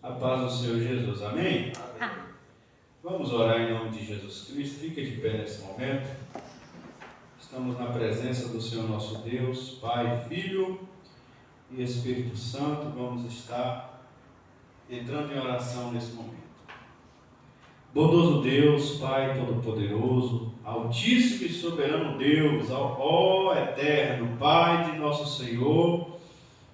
A paz do Senhor Jesus, amém? Amém. Vamos orar em nome de Jesus Cristo. Fica de pé nesse momento. Estamos na presença do Senhor nosso Deus, Pai, Filho e Espírito Santo. Vamos estar entrando em oração nesse momento. Bondoso Deus, Pai Todo-Poderoso, Altíssimo e Soberano Deus, ó Eterno, Pai de nosso Senhor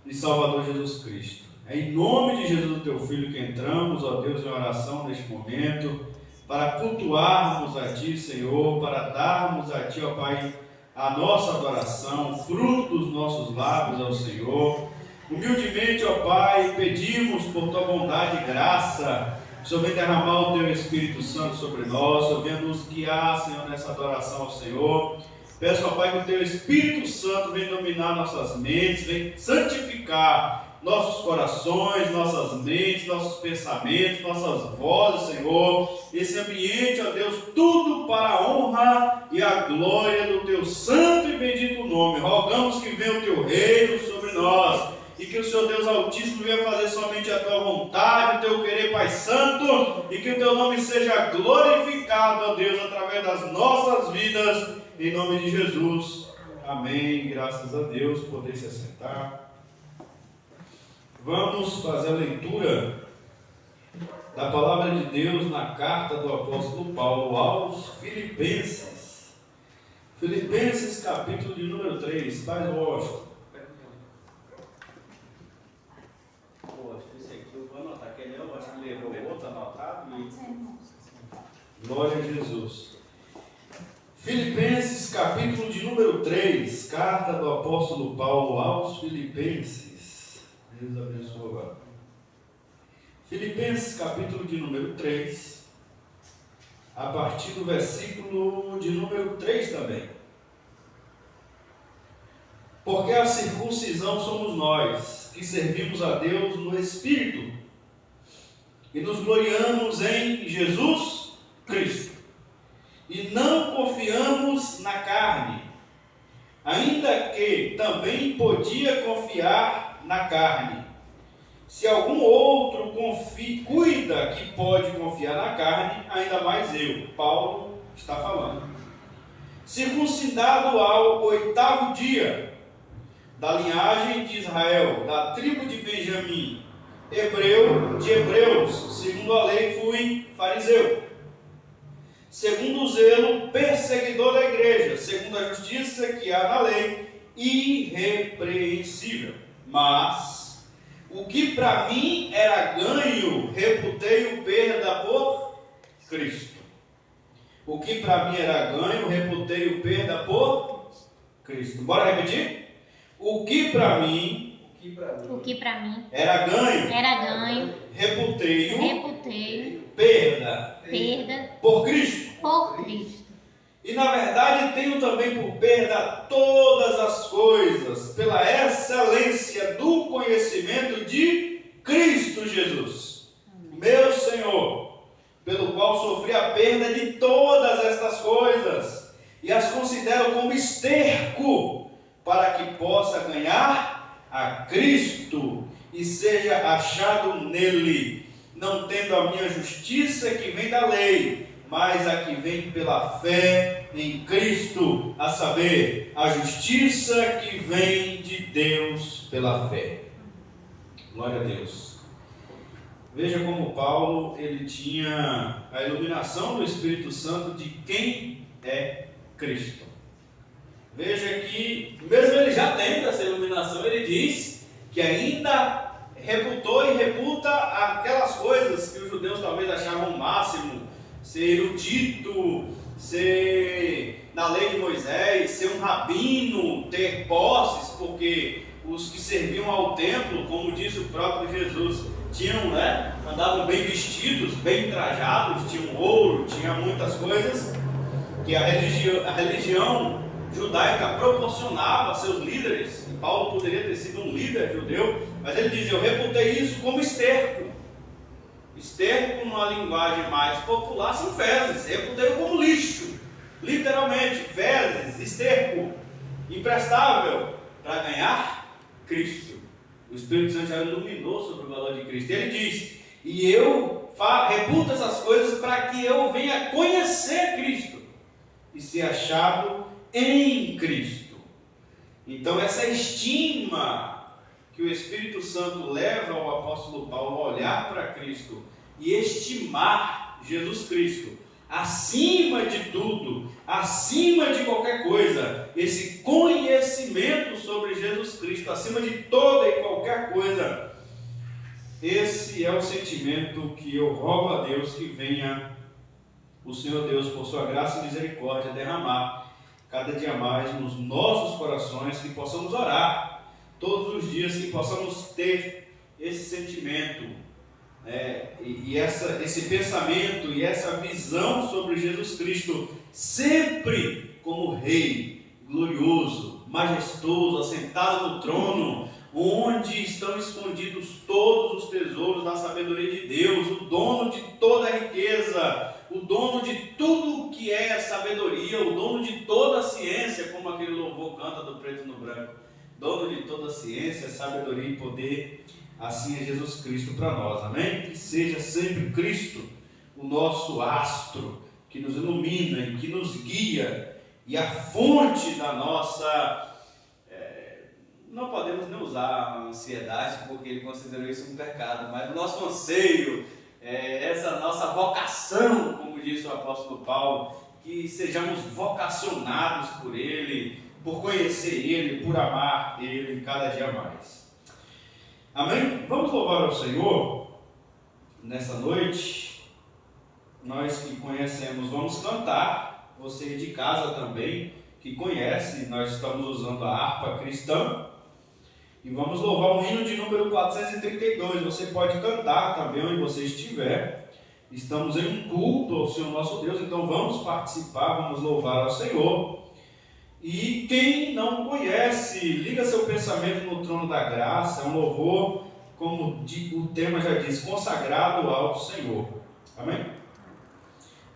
e Salvador Jesus Cristo. É em nome de Jesus, teu Filho, que entramos, ó Deus, em oração neste momento, para cultuarmos a Ti, Senhor, para darmos a Ti, ó Pai, a nossa adoração, fruto dos nossos lábios ao Senhor. Humildemente, ó Pai, pedimos por Tua bondade e graça, Senhor, vem derramar o Teu Espírito Santo sobre nós, Senhor, venha nos guiar, Senhor, nessa adoração ao Senhor. Peço, ó Pai, que o Teu Espírito Santo venha dominar nossas mentes, venha santificar nossos corações, nossas mentes, nossos pensamentos, nossas vozes, Senhor. Esse ambiente, ó Deus, tudo para a honra e a glória do Teu santo e bendito nome. Rogamos que venha o Teu reino sobre nós e que o Senhor Deus Altíssimo venha fazer somente a Tua vontade, o Teu querer, Pai Santo, e que o Teu nome seja glorificado, ó Deus, através das nossas vidas, em nome de Jesus. Amém. Graças a Deus. Poder se assentar. Vamos fazer a leitura da palavra de Deus na carta do apóstolo Paulo aos Filipenses. Filipenses, capítulo de número 3. Paz, Washington. Esse aqui eu vou anotar, que ele eu acho que levou outro anotado. Glória a Jesus. Filipenses, capítulo de número 3. Carta do apóstolo Paulo aos Filipenses. Deus abençoe agora. Filipenses, capítulo de número 3, a partir do versículo de número 3 também. Porque a circuncisão somos nós, que servimos a Deus no Espírito, e nos gloriamos em Jesus Cristo, e não confiamos na carne, ainda que também podia confiar na carne. Se algum outro cuida que pode confiar na carne, ainda mais eu. Paulo está falando. Circuncidado ao 8º dia, da linhagem de Israel, da tribo de Benjamim, hebreu de hebreus, segundo a lei fui fariseu, segundo o zelo perseguidor da igreja, segundo a justiça que há na lei, irrepreensível. Mas o que para mim era ganho, reputei-o perda por Cristo. O que para mim era ganho, reputei-o perda por Cristo. Bora repetir? O que para mim era ganho, reputei-o perda por Cristo. Cristo. E na verdade tenho também por perda todas as coisas, pela excelência do conhecimento de Cristo Jesus, meu Senhor, pelo qual sofri a perda de todas estas coisas, e as considero como esterco, para que possa ganhar a Cristo, e seja achado nele, não tendo a minha justiça que vem da lei, mas a que vem pela fé em Cristo, a saber, a justiça que vem de Deus pela fé. Glória a Deus. Veja como Paulo, ele tinha a iluminação do Espírito Santo de quem é Cristo. Veja que, mesmo ele já tendo essa iluminação, ele diz que ainda reputou e reputa aquelas coisas que os judeus talvez achavam o máximo, ser erudito, ser na lei de Moisés, ser um rabino, ter posses, porque os que serviam ao templo, como diz o próprio Jesus, tinham, andavam bem vestidos, bem trajados, tinham ouro, tinha muitas coisas que a religião judaica proporcionava a seus líderes. E Paulo poderia ter sido um líder judeu, mas ele diz: eu reputei isso como esterco. Esterco, numa linguagem mais popular, são fezes. Reputei como lixo, literalmente, fezes, esterco, imprestável para ganhar Cristo. O Espírito Santo já iluminou sobre o valor de Cristo. Ele diz E eu reputo essas coisas para que eu venha conhecer Cristo e ser achado em Cristo. Então essa estima que o Espírito Santo leva o apóstolo Paulo a olhar para Cristo e estimar Jesus Cristo acima de tudo, acima de qualquer coisa, esse conhecimento sobre Jesus Cristo acima de toda e qualquer coisa, esse é o sentimento que eu rogo a Deus que venha o Senhor Deus, por sua graça e misericórdia, derramar cada dia mais nos nossos corações, que possamos orar todos os dias, que possamos ter esse sentimento, esse pensamento e essa visão sobre Jesus Cristo, sempre como Rei, glorioso, majestoso, assentado no trono, onde estão escondidos todos os tesouros da sabedoria de Deus, o dono de toda a riqueza, o dono de tudo que é sabedoria, o dono de toda a ciência, como aquele louvor canta do preto no branco, dono de toda a ciência, sabedoria e poder, assim é Jesus Cristo para nós, amém? Que seja sempre Cristo o nosso astro, que nos ilumina e que nos guia, e a fonte da nossa... Não podemos nem usar a ansiedade, porque ele considerou isso um pecado, mas o nosso anseio, essa nossa vocação, como disse o apóstolo Paulo, que sejamos vocacionados por Ele, por conhecer Ele, por amar Ele cada dia mais. Amém? Vamos louvar ao Senhor nessa noite. Nós que conhecemos, vamos cantar. Você de casa também, que conhece, nós estamos usando a harpa cristã. E vamos louvar o hino de número 432. Você pode cantar também onde você estiver. Estamos em um culto ao Senhor nosso Deus, então vamos participar, vamos louvar ao Senhor. E quem não conhece, liga seu pensamento no trono da graça. É um louvor, como o tema já diz, consagrado ao Senhor. Amém?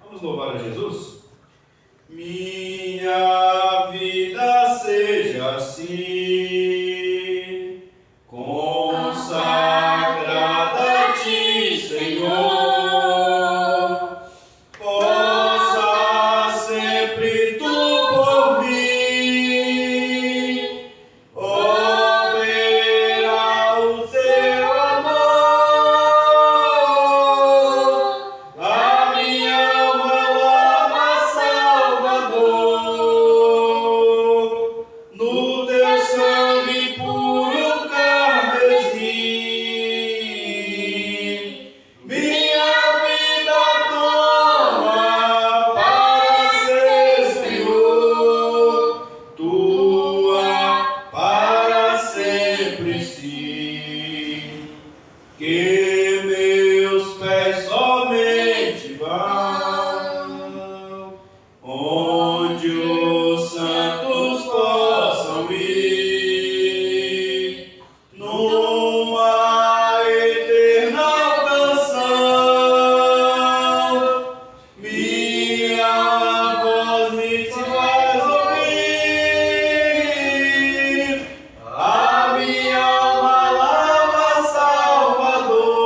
Vamos louvar a Jesus? Minha vida seja assim, consagrada a Ti, Senhor. Salvador.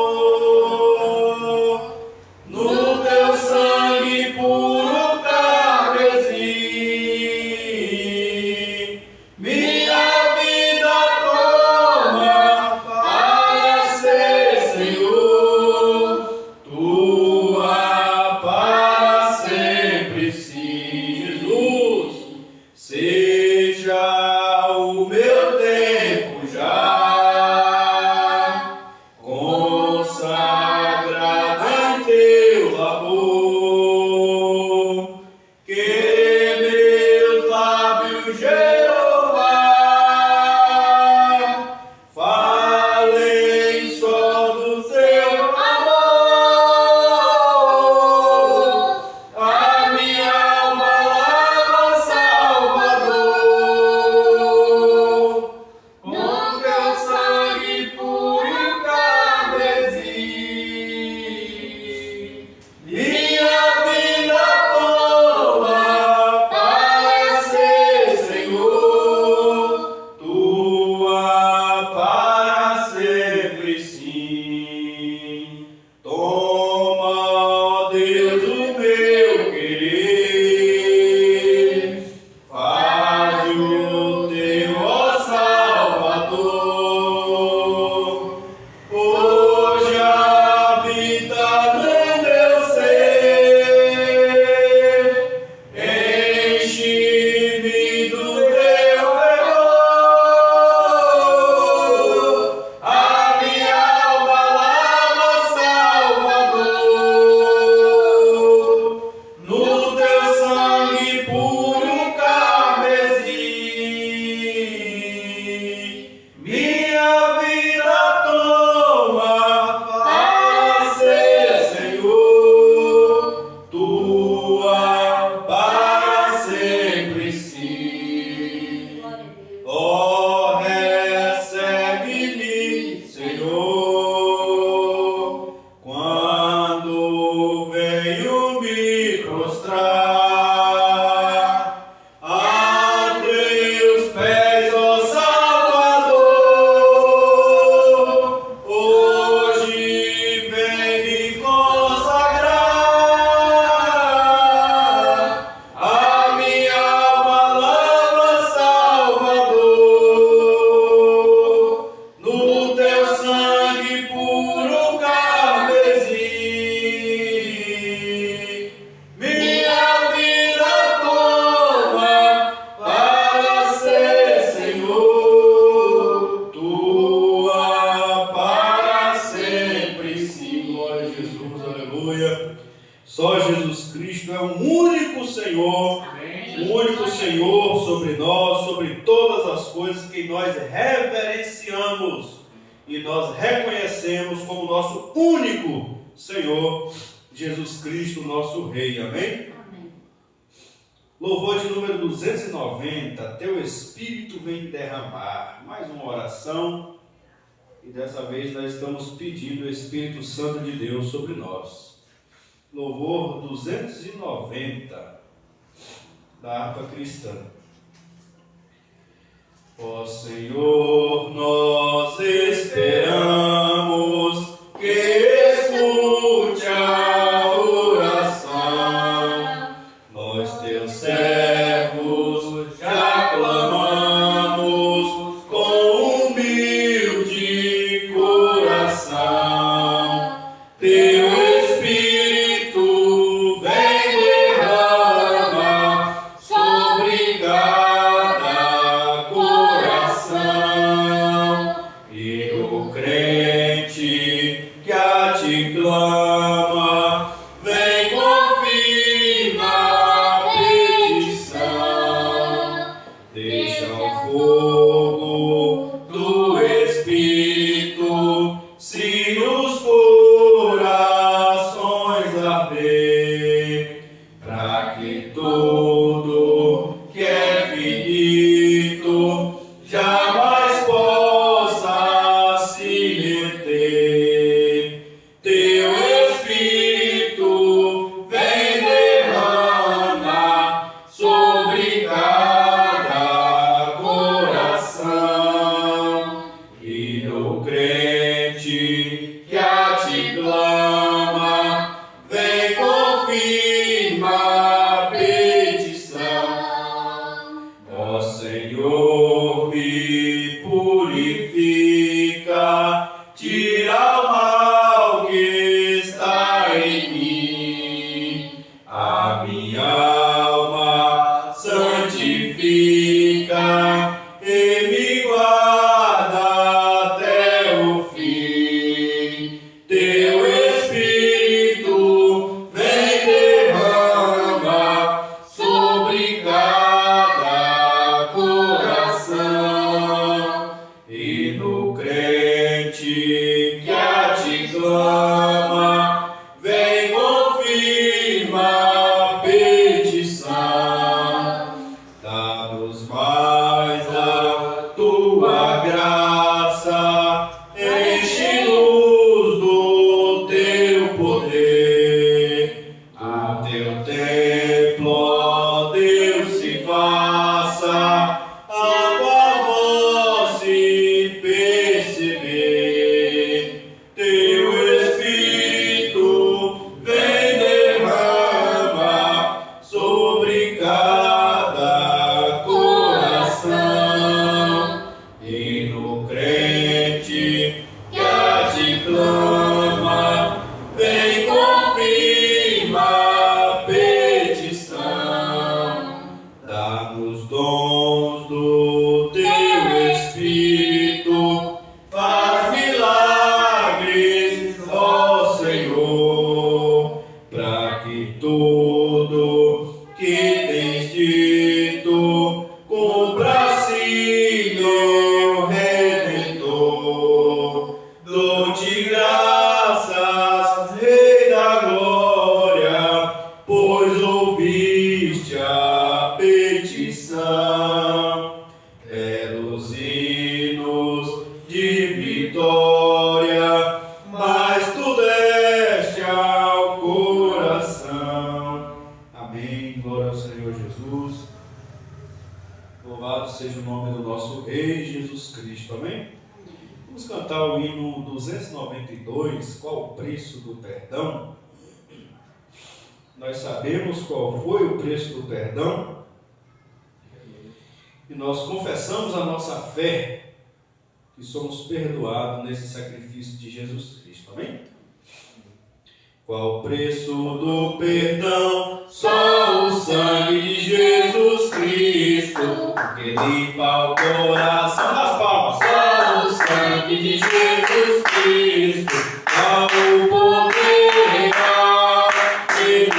Só Jesus Cristo é o único Senhor, o único Senhor sobre nós, sobre todas as coisas que nós reverenciamos e nós reconhecemos como nosso único Senhor, Jesus Cristo, nosso Rei. Amém? Louvor de número 290, Teu Espírito vem derramar. Mais uma oração, e dessa vez nós estamos pedindo o Espírito Santo de Deus sobre nós. Louvor 290, da harpa cristã. Ó Senhor, nós esperamos que escute a oração. Nós, teus servos, já clamamos com humilde coração. Teu Espírito vem derramar sobre cada coração. E o crente que a ti clama, vem confirmar a petição. Deixa o fogo do Espírito se nos corações arder, para que tudo que é finito jamais possa se reter. Teu Espírito vem derramar sobre cada coração, e no crente que a ti clama, vem confirmar a petição. Ó Senhor, me purifica, tira o mal que está em mim. A minha alma santifica e me guarda até o fim. Teu Espírito vem derramar sobre cada coração, e no crente que a ti clama, vem confirmar a petição. Dá-nos mais a tua graça, enche-nos do teu poder. O teu templo, ó Deus, se faça a tua voz se perceber. Teu Espírito vem derramar sobre cada coração, e no crente que a ti clama, vem confirmar a petição. Dá-nos dons do teu Espírito, faz milagres, ó Senhor, para que tudo que tens dito cumpra-se, meu Redentor. Dou-te graças, Rei da glória, pois ouviste a petição. Belos hinos de vitória, mas tu deste ao coração. Amém. Glória ao Senhor Jesus. Louvado seja o nome do nosso Rei Jesus Cristo. Amém. Vamos cantar o hino 292, qual o preço do perdão? Nós sabemos qual foi o preço do perdão, e nós confessamos a nossa fé, que somos perdoados nesse sacrifício de Jesus Cristo. Amém? Qual o preço do perdão? Só o sangue de Jesus Cristo, que limpa o coração. Das palmas. Só o sangue de Jesus Cristo, dá o poder real, que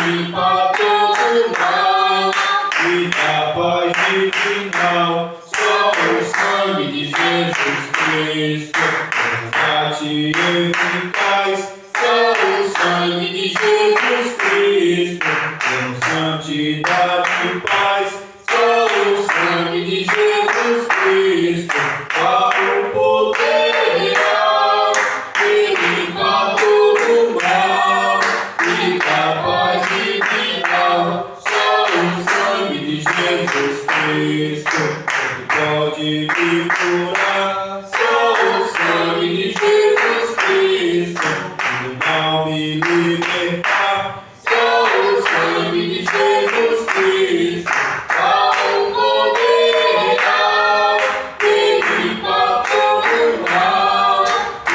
sangue de Jesus Cristo, temos santidade e paz. Só o sangue de Jesus Cristo, para o poder real, que limpa todo mal e capaz de vital. Só o sangue de Jesus Cristo, que pode me curar. Só o sangue de Jesus Cristo, que do mal me libertar. Só o sangue de Jesus Cristo, para o poder real, que limpa todo mal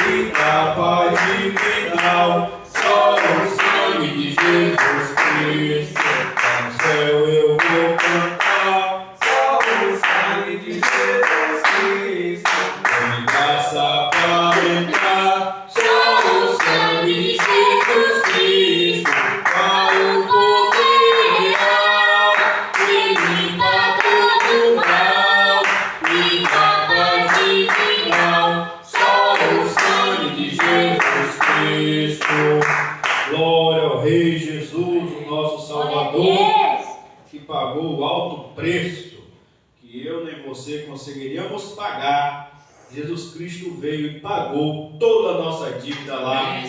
e capaz de vital. Só o sangue de Jesus Cristo, no céu eu vou cantar. Só o sangue de Jesus Cristo. Dê-me graça para entrar. Só o sangue de Jesus Cristo, para o poder real, que limpa todo mal e capaz de vital. Só o sangue de Jesus Cristo. Glória ao Rei Jesus, o nosso Salvador, que pagou o alto preço que eu nem você conseguiríamos pagar. Jesus Cristo veio e pagou toda a nossa dívida lá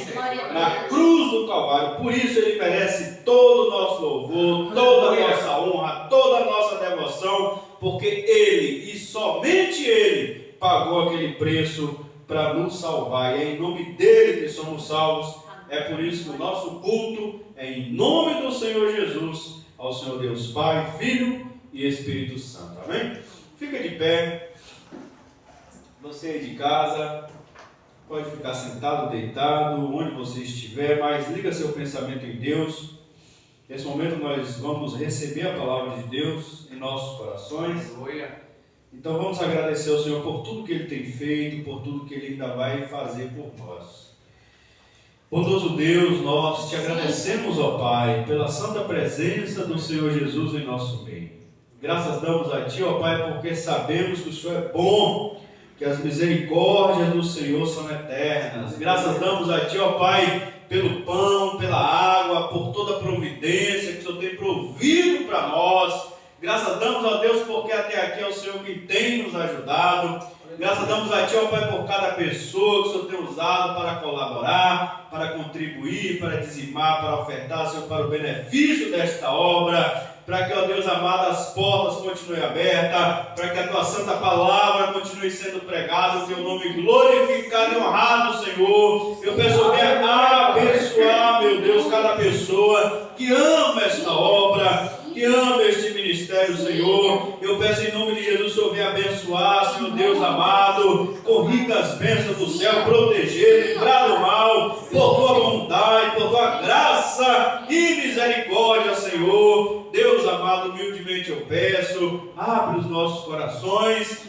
na cruz do Calvário. Por isso ele merece todo o nosso louvor, toda a nossa honra, toda a nossa devoção, porque ele e somente ele pagou aquele preço para nos salvar. E é em nome dele que somos salvos. É por isso que o nosso culto é em nome do Senhor Jesus, ao Senhor Deus Pai, Filho e Espírito Santo. Amém? Fica de pé. Você aí de casa, pode ficar sentado, deitado, onde você estiver, mas liga seu pensamento em Deus. Nesse momento nós vamos receber a palavra de Deus em nossos corações. Então vamos agradecer ao Senhor por tudo que Ele tem feito, por tudo que Ele ainda vai fazer por nós. Bondoso Deus, nós te agradecemos, ó Pai, pela santa presença do Senhor Jesus em nosso meio. Graças damos a Ti, ó Pai, porque sabemos que o Senhor é bom, que as misericórdias do Senhor são eternas. Graças damos a Ti, ó Pai, pelo pão, pela água, por toda a providência que o Senhor tem provido para nós. Graças damos a Deus porque até aqui é o Senhor que tem nos ajudado. Graças damos a Ti, ó Pai, por cada pessoa que o Senhor tem usado para colaborar, para contribuir, para dizimar, para ofertar, Senhor, para o benefício desta obra. Para que, ó Deus amado, as portas continuem abertas, para que a Tua santa palavra continue sendo pregada, o Teu nome glorificado e honrado, Senhor. Eu peço, venha abençoar, meu Deus, cada pessoa que ama esta obra, que ama este ministério, Senhor. Eu peço em nome de Jesus, Senhor, venha abençoar, Senhor Deus amado, com ricas bênçãos do céu, proteger, livrar do mal, por Tua bondade, por Tua graça e misericórdia, Senhor. Deus amado, humildemente eu peço, abre os nossos corações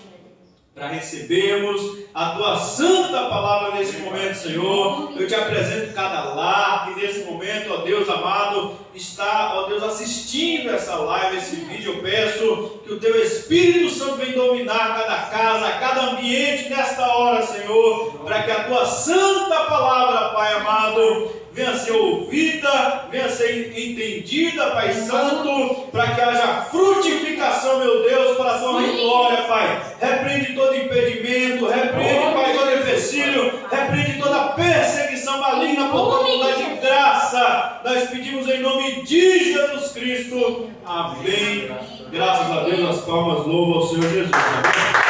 para recebermos a Tua santa palavra nesse momento, Senhor. Eu te apresento cada lar que nesse momento, ó Deus amado, está, ó Deus, assistindo essa live, esse vídeo. Eu peço que o Teu Espírito Santo venha dominar cada casa, cada ambiente nesta hora, Senhor, para que a Tua santa palavra, Pai amado, venha ser ouvida, venha ser entendida, Pai Santo, para que haja frutificação, meu Deus, para a Tua glória, Pai. Repreende todo impedimento, repreende, Pai, todo empecilho, repreende toda perseguição maligna por Tua bondade de graça. Nós pedimos em nome de Jesus Cristo. Amém. Graças a Deus, as palmas louvam ao Senhor Jesus. Amém.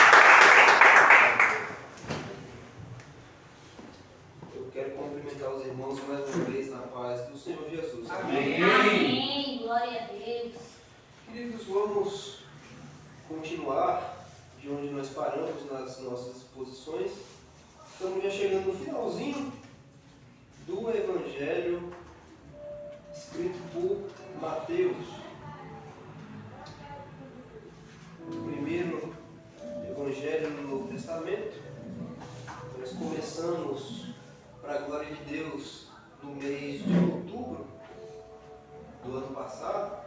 Os irmãos mais uma vez na paz do Senhor Jesus. Amém. Amém. Glória a Deus. Queridos, vamos continuar de onde nós paramos nas nossas exposições. Estamos já chegando no finalzinho do Evangelho escrito por Mateus. O primeiro Evangelho no Novo Testamento. Nós começamos, para a glória de Deus, no mês de outubro do ano passado,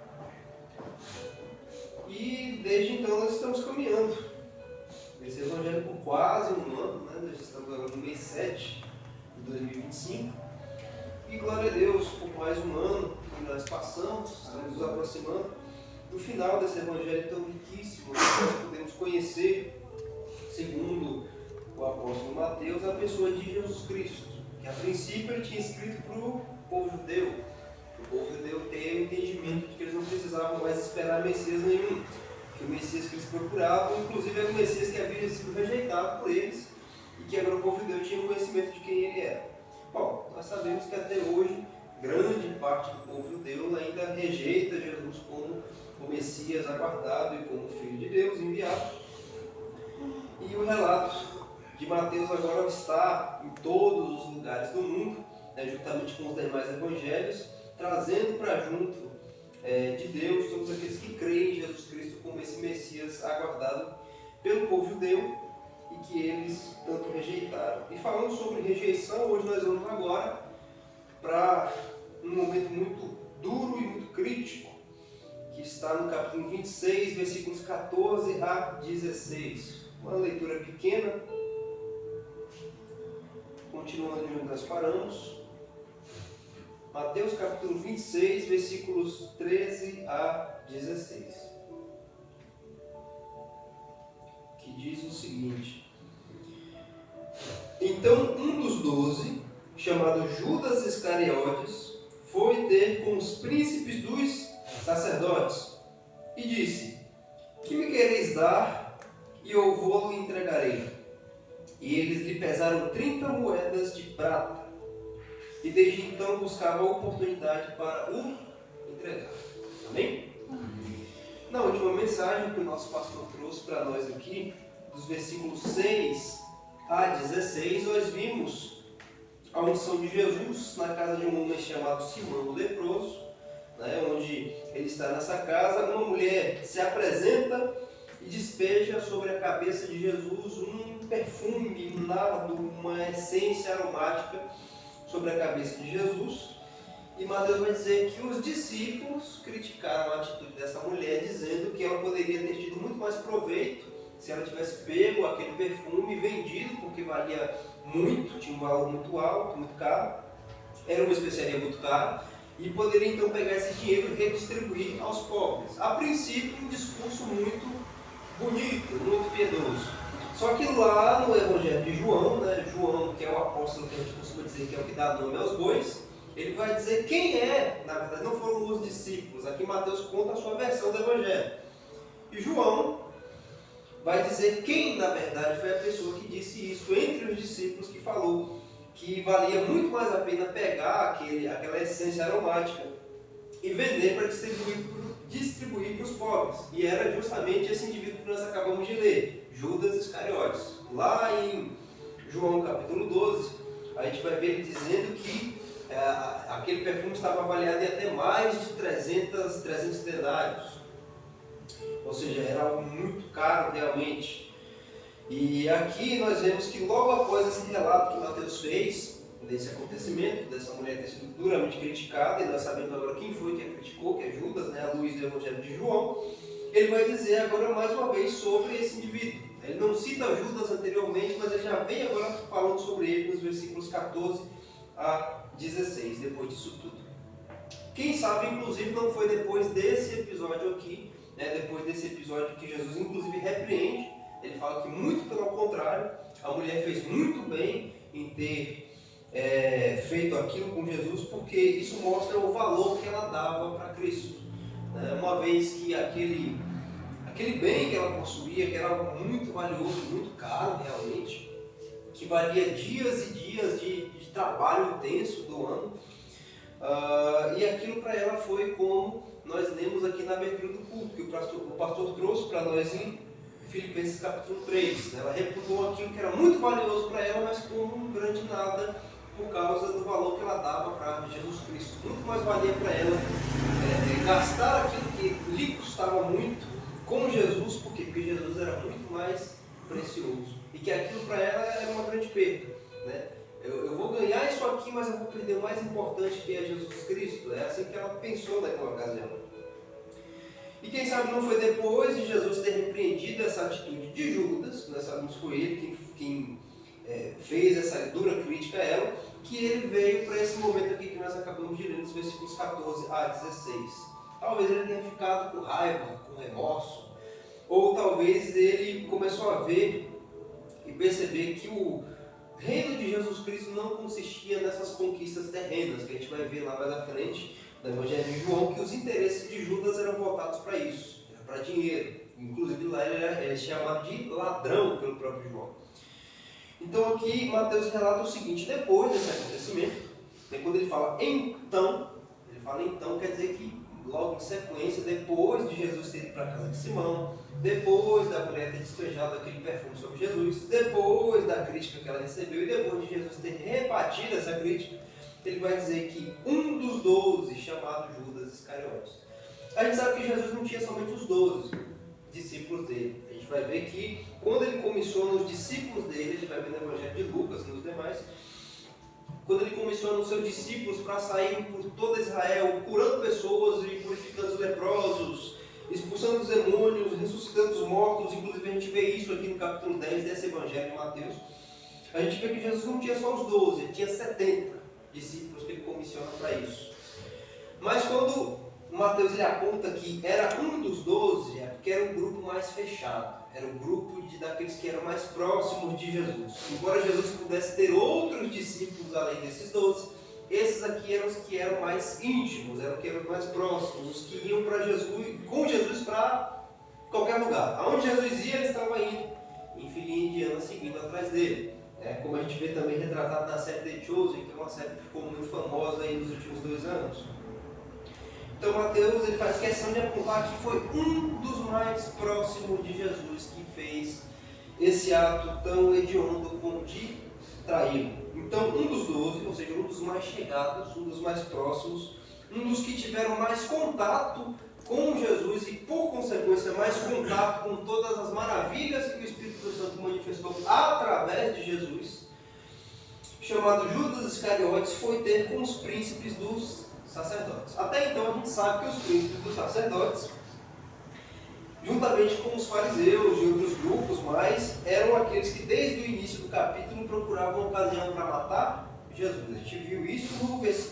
e desde então nós estamos caminhando esse evangelho por quase um ano, né? Nós estamos agora no mês 7 de 2025, E glória a Deus, por mais um ano que nós passamos, estamos nos aproximando do final desse evangelho tão riquíssimo, que nós podemos conhecer, segundo o apóstolo Mateus, a pessoa de Jesus Cristo, que a princípio ele tinha escrito para o povo judeu, para o povo judeu ter o entendimento de que eles não precisavam mais esperar Messias nenhum, que o Messias que eles procuravam, inclusive era o Messias que havia sido rejeitado por eles, e que agora o povo judeu tinha conhecimento de quem ele era. Bom, nós sabemos que até hoje, grande parte do povo judeu ainda rejeita Jesus como o Messias aguardado e como o Filho de Deus enviado. E o relato de Mateus agora está em todos os lugares do mundo, juntamente com os demais evangelhos, trazendo para junto de Deus todos aqueles que creem em Jesus Cristo como esse Messias aguardado pelo povo judeu e que eles tanto rejeitaram. E falando sobre rejeição, hoje nós vamos agora para um momento muito duro e muito crítico, que está no capítulo 26, versículos 14 a 16. Uma leitura pequena, continuando de onde nós paramos. Mateus capítulo 26, versículos 13 a 16. Que diz o seguinte: Então um dos 12, chamado Judas Iscariotes, foi ter com os príncipes dos sacerdotes e disse: Que me quereis dar, e eu vou-lhe entregarei. E eles lhe pesaram 30 moedas de prata, e desde então buscava a oportunidade para o entregar. Amém? Na última mensagem que o nosso pastor trouxe para nós aqui, dos versículos 6 a 16, nós vimos a unção de Jesus na casa de um homem chamado Simão o leproso, onde ele está nessa casa. Uma mulher se apresenta e despeja sobre a cabeça de Jesus um perfume, um nardo, uma essência aromática sobre a cabeça de Jesus. E Mateus vai dizer que os discípulos criticaram a atitude dessa mulher, dizendo que ela poderia ter tido muito mais proveito se ela tivesse pego aquele perfume e vendido, porque valia muito, tinha um valor muito alto, muito caro, era uma especiaria muito cara, e poderia então pegar esse dinheiro e redistribuir aos pobres. A princípio, um discurso muito bonito, muito piedoso. Só que lá no Evangelho de João, João, que é o apóstolo que a gente costuma dizer que é o que dá nome aos bois, ele vai dizer quem é, na verdade não foram os discípulos. Aqui Mateus conta a sua versão do Evangelho. E João vai dizer quem na verdade foi a pessoa que disse isso entre os discípulos, que falou que valia muito mais a pena pegar aquela essência aromática e vender para distribuir para os pobres. E era justamente esse indivíduo que nós acabamos de ler, Judas Iscariotes. Lá em João capítulo 12, a gente vai ver ele dizendo que aquele perfume estava avaliado em até mais de 300 denários. Ou seja, era algo muito caro realmente. E aqui nós vemos que logo após esse relato que Mateus fez, desse acontecimento, dessa mulher ter sido duramente criticada, e nós sabemos agora quem foi que a criticou, que é Judas, a luz do Evangelho de João, ele vai dizer agora mais uma vez sobre esse indivíduo. Ele não cita Judas anteriormente, mas ele já vem agora falando sobre ele nos versículos 14 a 16, depois disso tudo. Quem sabe, inclusive, não foi depois desse episódio aqui, depois desse episódio que Jesus, inclusive, repreende. Ele fala que, muito pelo contrário, a mulher fez muito bem em ter feito aquilo com Jesus, porque isso mostra o valor que ela dava para Cristo. Uma vez que aquele bem que ela possuía, que era algo muito valioso, muito caro realmente, que valia dias e dias de trabalho intenso do ano, e aquilo para ela foi como nós lemos aqui na abertura do culto, que o pastor trouxe para nós em Filipenses capítulo 3. Ela reputou aquilo que era muito valioso para ela, mas como um grande nada por causa do valor que ela dava para Jesus Cristo. Muito mais valia para ela gastar aquilo que lhe custava muito com Jesus, porque Jesus era muito mais precioso. E que aquilo para ela era uma grande perda. Eu vou ganhar isso aqui, mas eu vou perder o mais importante, que é Jesus Cristo. É assim que ela pensou naquela ocasião. E quem sabe não foi depois de Jesus ter repreendido essa atitude de Judas, nós sabemos que foi ele quem fez essa dura crítica a ela, que ele veio para esse momento aqui que nós acabamos de ler nos versículos 14 a 16. Talvez ele tenha ficado com raiva, com remorso, ou talvez ele começou a ver e perceber que o reino de Jesus Cristo não consistia nessas conquistas terrenas, que a gente vai ver lá mais à frente, no Evangelho de João, que os interesses de Judas eram voltados para isso, era para dinheiro. Inclusive lá ele é chamado de ladrão pelo próprio João. Então aqui Mateus relata o seguinte: depois desse acontecimento, quando ele fala então quer dizer que logo em sequência, depois de Jesus ter ido para a casa de Simão, depois da mulher ter despejado aquele perfume sobre Jesus, depois da crítica que ela recebeu e depois de Jesus ter rebatido essa crítica, ele vai dizer que um dos 12, chamado Judas Iscariotes. A gente sabe que Jesus não tinha somente os 12 discípulos dele. A gente vai ver que quando ele começou nos discípulos dele, a gente vai ver no Evangelho de Lucas e nos demais, quando ele começou nos seus discípulos para sair por toda Israel, curando pessoas e purificando os leprosos, expulsando os demônios, ressuscitando os mortos. Inclusive a gente vê isso aqui no capítulo 10 desse Evangelho de Mateus. A gente vê que Jesus não tinha só os 12, ele tinha 70 discípulos que ele comissiona para isso. Mas quando Mateus ele aponta que era um dos 12, é porque era um grupo mais fechado. Era o grupo daqueles que eram mais próximos de Jesus. Embora Jesus pudesse ter outros discípulos além desses 12, esses aqui eram os que eram mais íntimos, eram os que eram mais próximos, os que iam para Jesus, com Jesus para qualquer lugar. Aonde Jesus ia, eles estavam indo, em filinha indiana, seguindo atrás dele. Como a gente vê também retratado na série The Chosen, que é uma série que ficou muito famosa aí nos últimos 2 anos. Então Mateus ele faz questão de apontar que foi um dos mais próximos de Jesus que fez esse ato tão hediondo como de traí-lo. Então um dos 12, ou seja, um dos mais chegados, um dos mais próximos, um dos que tiveram mais contato com Jesus e por consequência mais contato com todas as maravilhas que o Espírito Santo manifestou através de Jesus, chamado Judas Iscariotes, foi ter com os príncipes dos sacerdotes. Até então a gente sabe que os príncipes dos sacerdotes, juntamente com os fariseus e outros grupos mais, eram aqueles que desde o início do capítulo procuravam ocasião para matar Jesus. A gente viu isso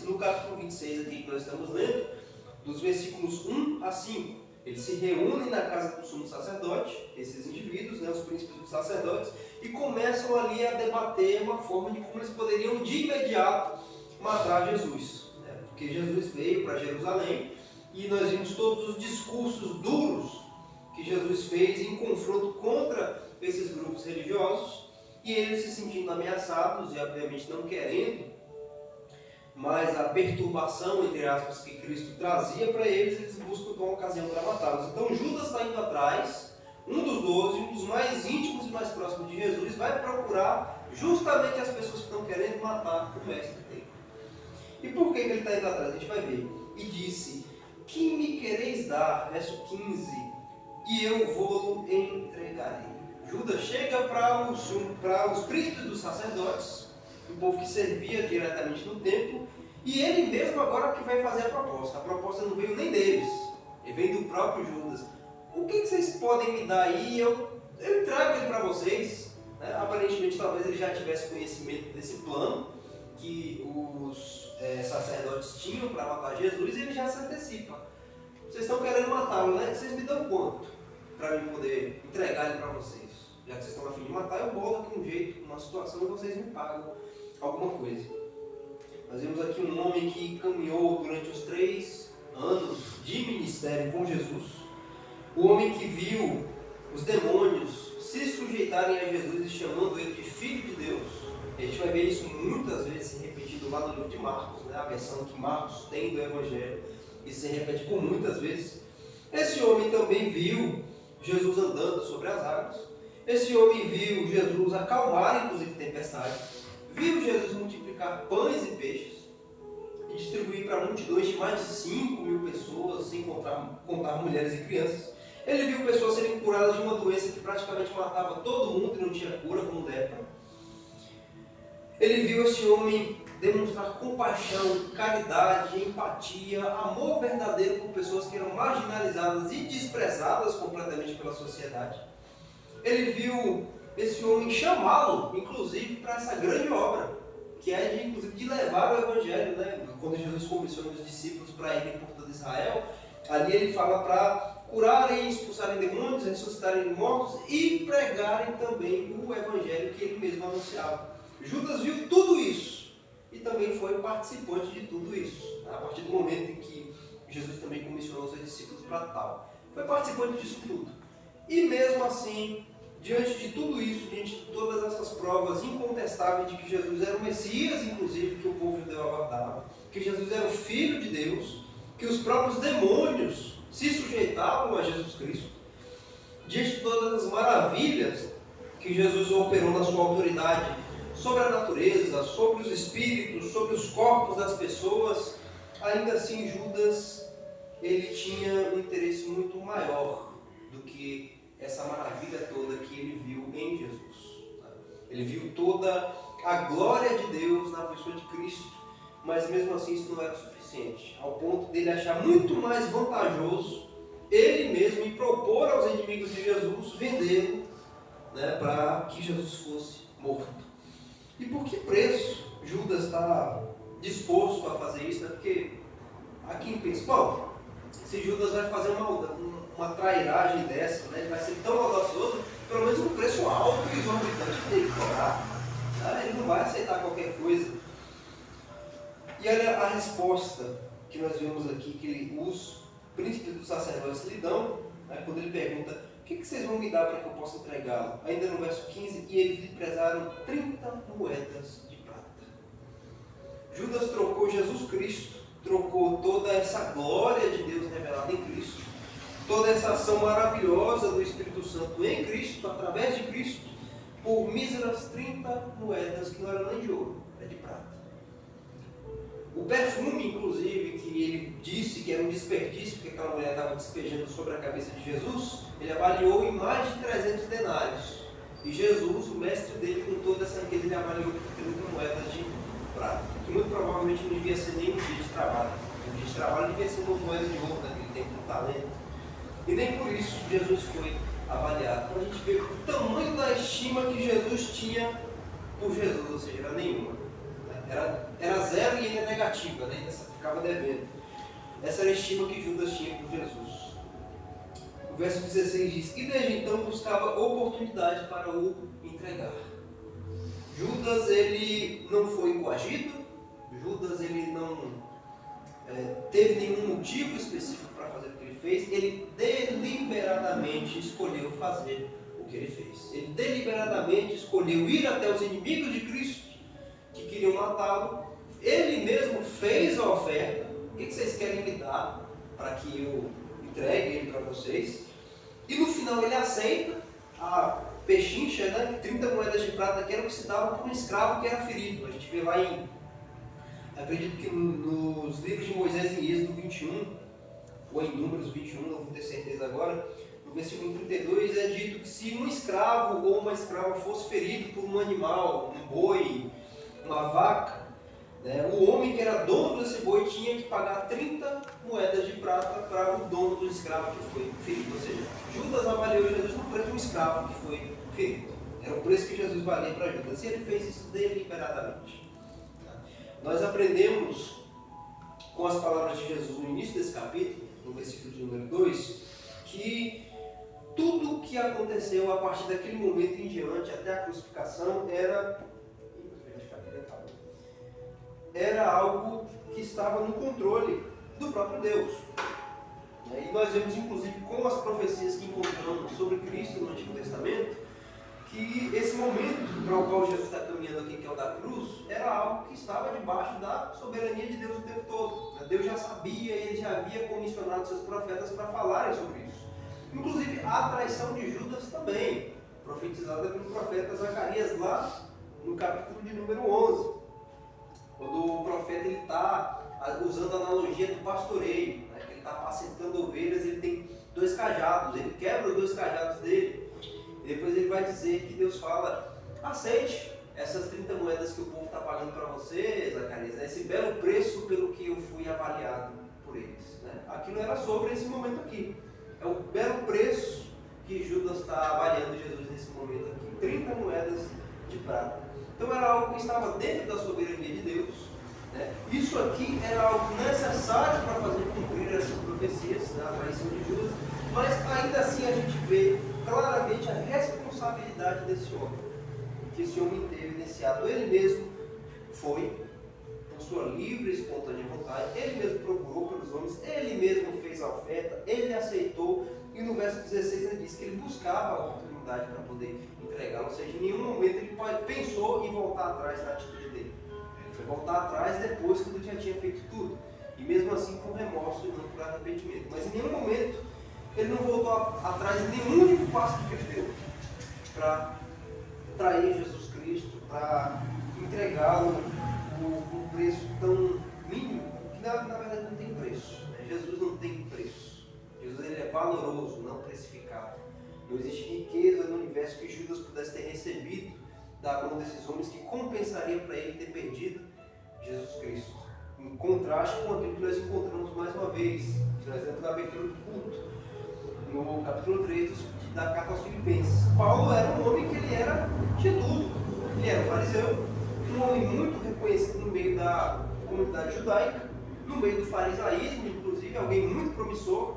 no capítulo 26 aqui que nós estamos lendo, dos versículos 1 a 5. Eles se reúnem na casa do sumo sacerdote, esses indivíduos, os príncipes dos sacerdotes, e começam ali a debater uma forma de como eles poderiam de imediato matar Jesus. Porque Jesus veio para Jerusalém e nós vimos todos os discursos duros que Jesus fez em confronto contra esses grupos religiosos e eles se sentindo ameaçados e obviamente não querendo mais a perturbação, entre aspas, que Cristo trazia para eles, eles buscam uma ocasião para matá-los. Então Judas está indo atrás, um dos 12, um dos mais íntimos e mais próximos de Jesus, vai procurar justamente as pessoas que estão querendo matar o mestre dele. E por que ele está indo atrás? A gente vai ver. E disse: que me quereis dar? Verso 15. E eu vou-lo entregarei. Judas chega para os príncipes dos sacerdotes, o povo que servia diretamente no templo, e ele mesmo agora que vai fazer a proposta. A proposta não veio nem deles, ele veio do próprio Judas. O que vocês podem me dar aí? Eu entrego ele para vocês. Aparentemente, talvez ele já tivesse conhecimento desse plano que os sacerdotes tinham para matar Jesus, e ele já se antecipa. Vocês estão querendo matá-lo, né? Vocês me dão quanto para eu poder entregar ele para vocês? Já que vocês estão a fim de matar, eu bolo aqui um jeito, uma situação, e vocês me pagam alguma coisa. Nós vemos aqui um homem que caminhou durante os 3 anos de ministério com Jesus, o homem que viu os demônios se sujeitarem a Jesus e chamando ele de Filho de Deus. A gente vai ver isso muitas vezes repetido lá no livro de Marcos, a versão que Marcos tem do Evangelho, e se repete por muitas vezes. Esse homem também viu Jesus andando sobre as águas. Esse homem viu Jesus acalmar, inclusive, tempestade. Viu Jesus multiplicar pães e peixes e distribuir para multidões de mais de 5.000 pessoas, sem contar mulheres e crianças. Ele viu pessoas serem curadas de uma doença que praticamente matava todo mundo e não tinha cura, como lepra. Ele viu esse homem demonstrar compaixão, caridade, empatia, amor verdadeiro por pessoas que eram marginalizadas e desprezadas completamente pela sociedade. Ele viu esse homem chamá-lo, inclusive, para essa grande obra. que é de, inclusive, de levar o evangelho, né? Quando Jesus comissiona os discípulos para irem por todo Israel, ali ele fala para curarem, expulsarem demônios, ressuscitarem mortos e pregarem também o evangelho que ele mesmo anunciava. Judas viu tudo isso e também foi participante de tudo isso, a partir do momento em que Jesus também comissionou os seus discípulos para tal. Foi participante disso tudo. E mesmo assim, diante de tudo isso, diante de todas essas provas incontestáveis de que Jesus era o Messias, inclusive, que o povo judeu aguardava, que Jesus era o Filho de Deus, que os próprios demônios se sujeitavam a Jesus Cristo, diante de todas as maravilhas que Jesus operou na sua autoridade sobre a natureza, sobre os espíritos, sobre os corpos das pessoas, ainda assim Judas ele tinha um interesse muito maior do que essa maravilha toda que ele viu em Jesus. Ele viu toda a glória de Deus na pessoa de Cristo, mas mesmo assim isso não era suficiente, ao ponto dele achar muito mais vantajoso ele mesmo e propor aos inimigos de Jesus vendê-lo, né, para que Jesus fosse morto. E por que preço Judas está disposto a fazer isso? Né? Porque aqui pensa, bom, se Judas vai fazer uma trairagem dessa, né, ele vai ser tão audacioso, pelo menos um preço alto e exorbitante que tem que cobrar. Tá? Ele não vai aceitar qualquer coisa. E olha a resposta que nós vemos aqui, que os príncipes dos sacerdotes lhe dão, né, quando ele pergunta: o que vocês vão me dar para que eu possa entregá-lo? Ainda no verso 15, e eles lhe prezaram 30 moedas de prata. Judas trocou Jesus Cristo, trocou toda essa glória de Deus revelada em Cristo, toda essa ação maravilhosa do Espírito Santo em Cristo, através de Cristo, por míseras 30 moedas que não eram nem de ouro, era de prata. O perfume, inclusive, que ele disse que era um desperdício, porque aquela mulher estava despejando sobre a cabeça de Jesus, ele avaliou em mais de 300 denários. E Jesus, o mestre dele, com toda essa riqueza, ele avaliou por 30 moedas de prata, que muito provavelmente não devia ser nem um dia de trabalho. Um dia de trabalho devia ser uma moeda de ouro naquele tempo, um talento. E nem por isso Jesus foi avaliado. Para a gente ver o tamanho da estima que Jesus tinha por Jesus, ou seja, era nenhuma. Era zero e ainda negativa, né? Ainda ficava devendo. Essa era a estima que Judas tinha por Jesus. O verso 16 diz: e desde então buscava oportunidade para o entregar. Judas, ele não foi coagido, Judas, ele não teve nenhum motivo específico para fazer o que ele fez, ele deliberadamente escolheu fazer o que ele fez. Ele deliberadamente escolheu ir até os inimigos de Cristo, que queriam matá-lo. Ele mesmo fez a oferta: o que vocês querem me dar para que eu entregue ele para vocês? E no final ele aceita a pechincha, né, 30 moedas de prata, que era o que se dava por um escravo que era ferido. A gente vê lá acredito que nos livros de Moisés em Êxodo 21, ou em Números 21, não vou ter certeza agora, no versículo 32 é dito que se um escravo ou uma escrava fosse ferido por um animal, um boi, uma vaca, né, o homem que era dono desse boi tinha que pagar 30 moedas de prata para o dono do escravo que foi ferido. Ou seja, Judas avaliou Jesus no preço de um escravo que foi ferido. Era o preço que Jesus valia para Judas, e ele fez isso deliberadamente. Nós aprendemos com as palavras de Jesus no início desse capítulo, no versículo de número 2, que tudo o que aconteceu a partir daquele momento em diante, até a crucificação, era algo que estava no controle do próprio Deus. E nós vemos, inclusive, com as profecias que encontramos sobre Cristo no Antigo Testamento, que esse momento para o qual Jesus está caminhando aqui, que é o da cruz, era algo que estava debaixo da soberania de Deus o tempo todo. Deus já sabia e ele já havia comissionado seus profetas para falarem sobre isso. Inclusive a traição de Judas também, profetizada pelo profeta Zacarias lá no capítulo de número 11. Quando o profeta está usando a analogia do pastoreio, né, que ele está apacentando ovelhas, ele tem 2 cajados, ele quebra os 2 cajados dele, e depois ele vai dizer que Deus fala: aceite essas 30 moedas que o povo está pagando para você, Zacarias, né, esse belo preço pelo que eu fui avaliado por eles. Né? Aquilo era sobre esse momento aqui, é o belo preço que Judas está avaliando Jesus nesse momento aqui, 30 moedas de prata. Então era algo que estava dentro da soberania de Deus, né? Isso aqui era algo necessário para fazer cumprir essas profecias, né? A traição de Judas, mas ainda assim a gente vê claramente a responsabilidade desse homem, que esse homem teve nesse ato. Ele mesmo foi, por sua livre e espontânea vontade, ele mesmo procurou pelos homens, ele mesmo fez a oferta, ele aceitou, e no verso 16 ele diz que ele buscava a oportunidade para poder entregar, ou seja, em nenhum momento ele pensou em voltar atrás da atitude dele. Ele foi voltar atrás depois que ele já tinha feito tudo, e mesmo assim com remorso e não por arrependimento. Mas em nenhum momento ele não voltou atrás de nenhum único passo que ele deu para trair Jesus Cristo, para entregá-lo um preço tão mínimo que na verdade não tem preço, né? Jesus não tem preço. Jesus ele é valoroso, não precificado. Não existe riqueza no universo que Judas pudesse ter recebido da mão desses homens que compensaria para ele ter perdido Jesus Cristo. Em contraste com aquilo que nós encontramos mais uma vez, por exemplo, na abertura do culto, no capítulo 3 da carta aos Filipenses. Paulo era um homem que ele era de tudo. Ele era um fariseu, um homem muito reconhecido no meio da comunidade judaica, no meio do farisaísmo, inclusive, alguém muito promissor,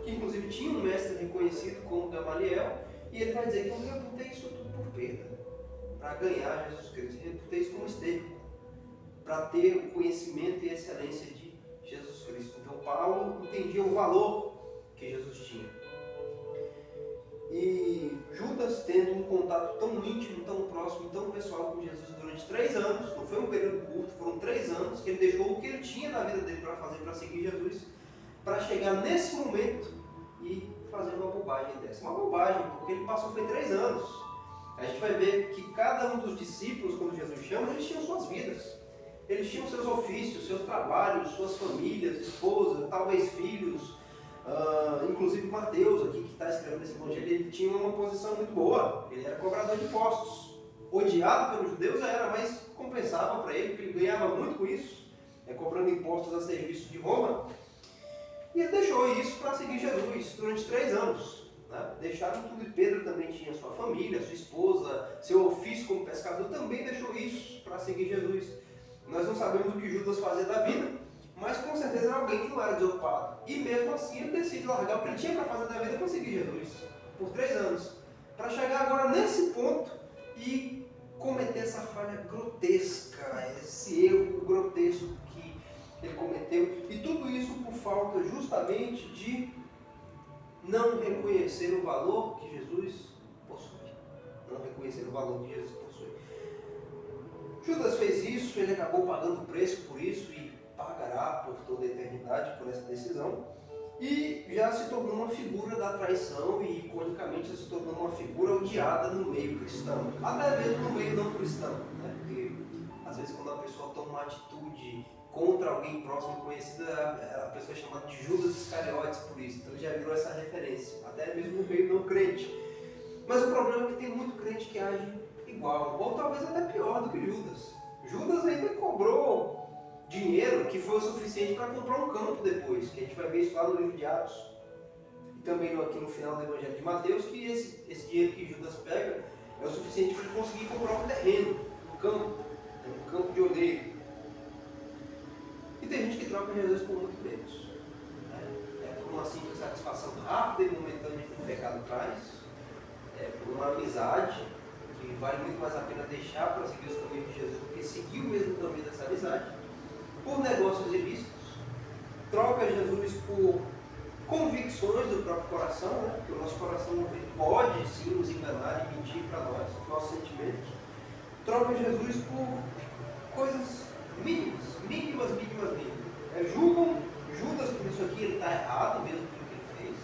que inclusive tinha um mestre reconhecido como Gamaliel, e ele vai dizer que eu reputei isso tudo por perda, para ganhar Jesus Cristo, eu reputei isso como esterco, para ter o conhecimento e a excelência de Jesus Cristo. Então Paulo entendia o valor que Jesus tinha. E Judas, tendo um contato tão íntimo, tão próximo, tão pessoal com Jesus durante 3 anos, não foi um período curto, foram 3 anos que ele deixou o que ele tinha na vida dele para fazer, para seguir Jesus, para chegar nesse momento e fazer uma bobagem dessa. Uma bobagem, porque ele passou foi 3 anos. A gente vai ver que cada um dos discípulos, quando Jesus chama, eles tinham suas vidas. Eles tinham seus ofícios, seus trabalhos, suas famílias, esposa, talvez filhos. Inclusive Mateus aqui que está escrevendo esse evangelho, ele tinha uma posição muito boa, ele era cobrador de impostos, odiado pelos judeus era, mas compensava para ele, porque ele ganhava muito com isso, cobrando impostos a serviço de Roma, e ele deixou isso para seguir Jesus durante 3 anos, né? Deixaram tudo, e Pedro também tinha sua família, sua esposa, seu ofício como pescador, também deixou isso para seguir Jesus. Nós não sabemos o que Judas fazia da vida, mas com certeza era alguém que não era desocupado. E mesmo assim ele decide largar o que ele tinha para fazer da vida para seguir Jesus. Por 3 anos. Para chegar agora nesse ponto e cometer essa falha grotesca, esse erro grotesco que ele cometeu. E tudo isso por falta justamente de não reconhecer o valor que Jesus possui. Não reconhecer o valor que Jesus possui. Judas fez isso, ele acabou pagando o preço por isso e pagará por toda a eternidade por essa decisão, e já se tornou uma figura da traição e iconicamente se tornou uma figura odiada no meio cristão, até mesmo no meio não cristão, né? Porque às vezes quando a pessoa toma uma atitude contra alguém próximo e conhecido, a pessoa é chamada de Judas Iscariotes por isso, então ele já virou essa referência, até mesmo no meio não crente. Mas o problema é que tem muito crente que age igual, ou talvez até pior do que Judas. Judas ainda cobrou dinheiro que foi o suficiente para comprar um campo depois, que a gente vai ver isso lá no livro de Atos. E também aqui no final do Evangelho de Mateus, que esse dinheiro que Judas pega é o suficiente para ele conseguir comprar um terreno, um campo de oleiro. E tem gente que troca Jesus por muito menos. Por uma simples satisfação rápida e momentânea que o pecado traz, por uma amizade que vale muito mais a pena deixar para seguir os caminhos de Jesus do que seguir o mesmo caminho dessa amizade. Por negócios ilícitos, troca Jesus por convicções do próprio coração, né? Porque o nosso coração pode sim nos enganar e mentir para nós, nossos sentimentos. Troca Jesus por coisas mínimas. Julgam Judas por isso aqui, ele está errado mesmo pelo que ele fez,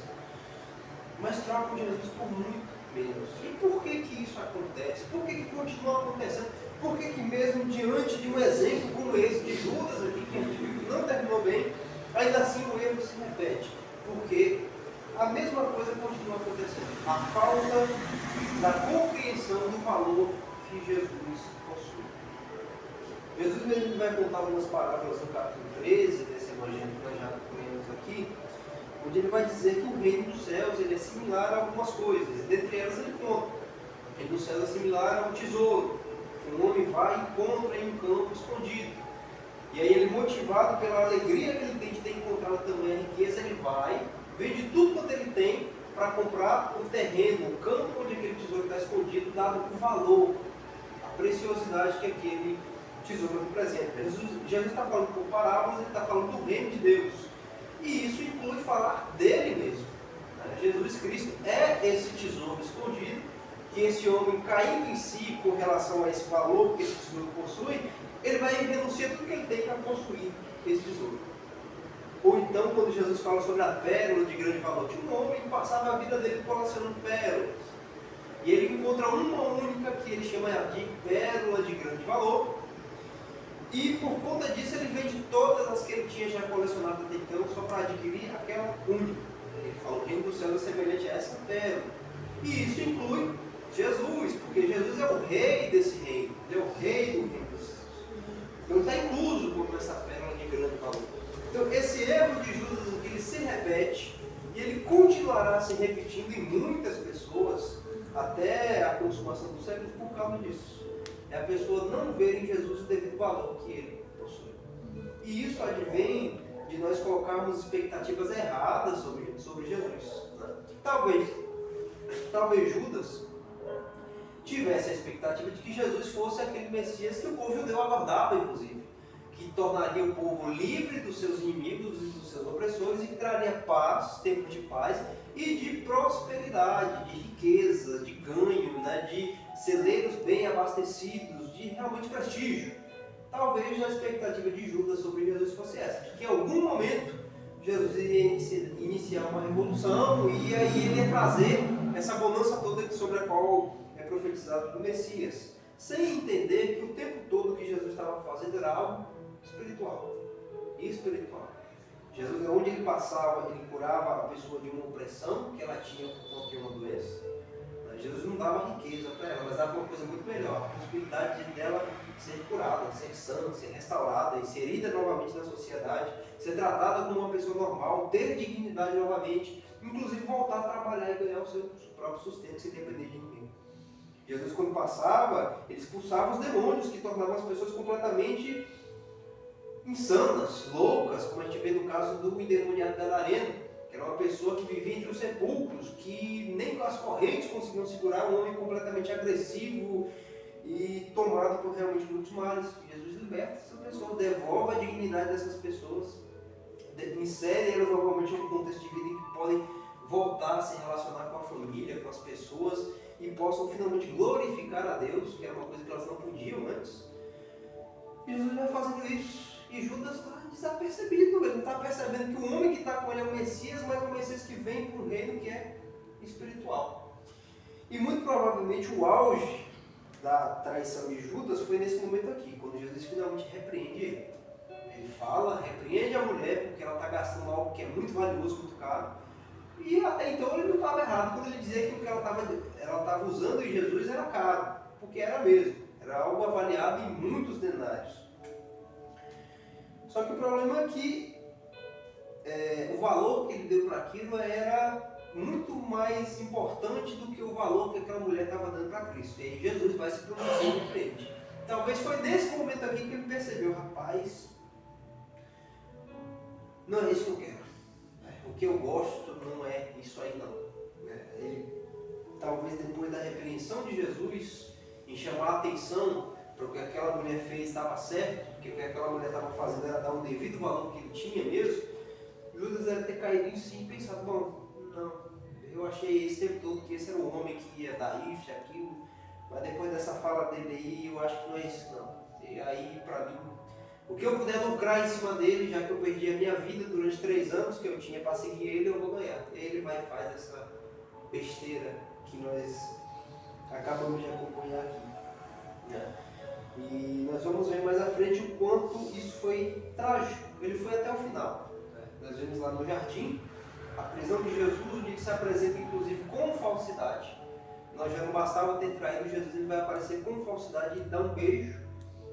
mas trocam Jesus por muito menos. E por que isso acontece? Por que continua acontecendo? Por que mesmo diante de um exemplo como esse de Judas aqui, que a gente viu que não terminou bem, ainda assim o erro se repete? Porque a mesma coisa continua acontecendo. A falta da compreensão do valor que Jesus possui. Jesus mesmo vai contar algumas parábolas no capítulo 13 desse evangelho que nós já acompanhamos aqui, onde ele vai dizer que o reino dos céus ele é similar a algumas coisas. Dentre elas ele conta. O reino dos céus é similar ao tesouro Um homem vai e encontra em um campo escondido. E aí ele, motivado pela alegria que ele tem de ter encontrado também a riqueza, ele vai, vende tudo quanto ele tem para comprar o terreno, o campo onde aquele tesouro está escondido, dado o valor, a preciosidade que aquele tesouro representa. Jesus está falando por parábolas, ele está falando do reino de Deus. E isso inclui falar dele mesmo. Jesus Cristo é esse tesouro escondido, que esse homem, caindo em si com relação a esse valor que esse tesouro possui, ele vai renunciar tudo que ele tem para construir esse tesouro. Ou então, quando Jesus fala sobre a pérola de grande valor, tinha um homem que passava a vida dele colecionando pérolas. E ele encontra uma única que ele chama de pérola de grande valor. E por conta disso ele vende todas as que ele tinha já colecionado até então, só para adquirir aquela única. Ele fala: o reino do céu é semelhante a essa pérola. E isso inclui Jesus, porque Jesus é o rei desse reino. Ele é o rei do reino dos céus. Então está incluso como essa pérola de grande valor. Então esse erro de Judas, ele se repete e ele continuará se repetindo em muitas pessoas até a consumação do século por causa disso. É a pessoa não ver em Jesus o devido valor que ele possui. E isso advém de nós colocarmos expectativas erradas sobre Jesus. Né? Talvez Judas tivesse a expectativa de que Jesus fosse aquele Messias que o povo judeu aguardava, inclusive, que tornaria o povo livre dos seus inimigos e dos seus opressores e que traria paz, tempo de paz e de prosperidade, de riqueza, de ganho, né, de celeiros bem abastecidos, de realmente prestígio. Talvez a expectativa de Judas sobre Jesus fosse essa, de que em algum momento Jesus iria iniciar uma revolução e aí ele ia trazer essa bonança toda sobre a qual é profetizado do Messias, sem entender que o tempo todo que Jesus estava fazendo era algo espiritual. Jesus, onde ele passava, ele curava a pessoa de uma opressão que ela tinha por conta de uma doença. Jesus não dava riqueza para ela, mas dava uma coisa muito melhor: a possibilidade dela ser curada, ser sã, ser restaurada, inserida novamente na sociedade, ser tratada como uma pessoa normal, ter dignidade novamente, inclusive voltar a trabalhar e ganhar o seu próprio sustento sem depender de ninguém. Jesus, quando passava, ele expulsava os demônios que tornavam as pessoas completamente insanas, loucas, como a gente vê no caso do endemoniado gadareno, que era uma pessoa que vivia entre os sepulcros, que nem com as correntes conseguiam segurar, um homem completamente agressivo e tomado por realmente muitos males. Jesus liberta essa pessoa, devolve a dignidade dessas pessoas, insere elas novamente no contexto de vida em que podem voltar a se relacionar com a família, com as pessoas e possam finalmente glorificar a Deus, que era uma coisa que elas não podiam antes. Jesus vai fazendo isso. E Judas está desapercebido, ele não está percebendo que o homem que está com ele é o Messias, mas é o Messias que vem para o reino que é espiritual. E muito provavelmente o auge da traição de Judas foi nesse momento aqui, quando Jesus finalmente repreende ele. Ele fala, repreende a mulher, porque ela está gastando algo que é muito valioso, muito caro. E até então ele não estava errado quando ele dizia que o que ela estava usando em Jesus era caro, porque era mesmo, era algo avaliado em muitos denários. Só que o problema é que o valor que ele deu para aquilo era muito mais importante do que o valor que aquela mulher estava dando para Cristo. E aí Jesus vai se pronunciar em frente. Talvez foi nesse momento aqui que ele percebeu: rapaz, não é isso que eu quero. O que eu gosto não é isso aí não. Ele, talvez depois da repreensão de Jesus, em chamar a atenção para o que aquela mulher fez estava certo, porque o que aquela mulher estava fazendo era dar um devido valor que ele tinha mesmo, Judas deve ter caído em si e pensado: bom, não, eu achei esse tempo todo que esse era o homem que ia dar isso e aquilo, mas depois dessa fala dele aí, eu acho que não é isso não. E aí, para mim, o que eu puder lucrar em cima dele, já que eu perdi a minha vida durante 3 anos que eu tinha para seguir ele, eu vou ganhar. E ele vai e faz essa besteira que nós acabamos de acompanhar aqui. E nós vamos ver mais à frente o quanto isso foi trágico. Ele foi até o final. Nós vemos lá no jardim a prisão de Jesus, onde ele se apresenta inclusive com falsidade. Nós já não bastava ter traído Jesus, ele vai aparecer com falsidade e dar um beijo,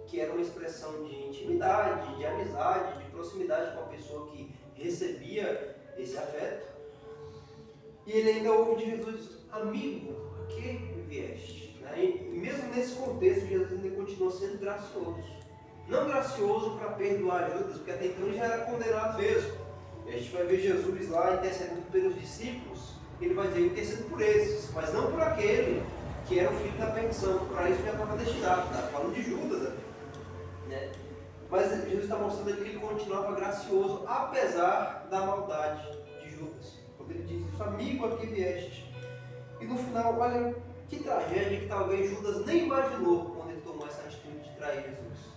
que era uma expressão de intimidade, de amizade, de proximidade com a pessoa que recebia esse afeto. E ele ainda ouve de Jesus: amigo, a que vieste? Em mesmo nesse contexto, Jesus ainda continua sendo gracioso. Não gracioso para perdoar Judas, porque até então ele já era condenado mesmo. E a gente vai ver Jesus lá intercedendo pelos discípulos, ele vai dizer, eu intercedo por esses, mas não por aquele que era o filho da perdição. Para isso já estava destinado, está falando de Judas, né? Mas Jesus está mostrando ali que ele continuava gracioso, apesar da maldade de Judas. Quando ele diz isso, amigo, aqui vieste. E no final, olha que tragédia que talvez Judas nem imaginou quando ele tomou essa atitude de trair Jesus.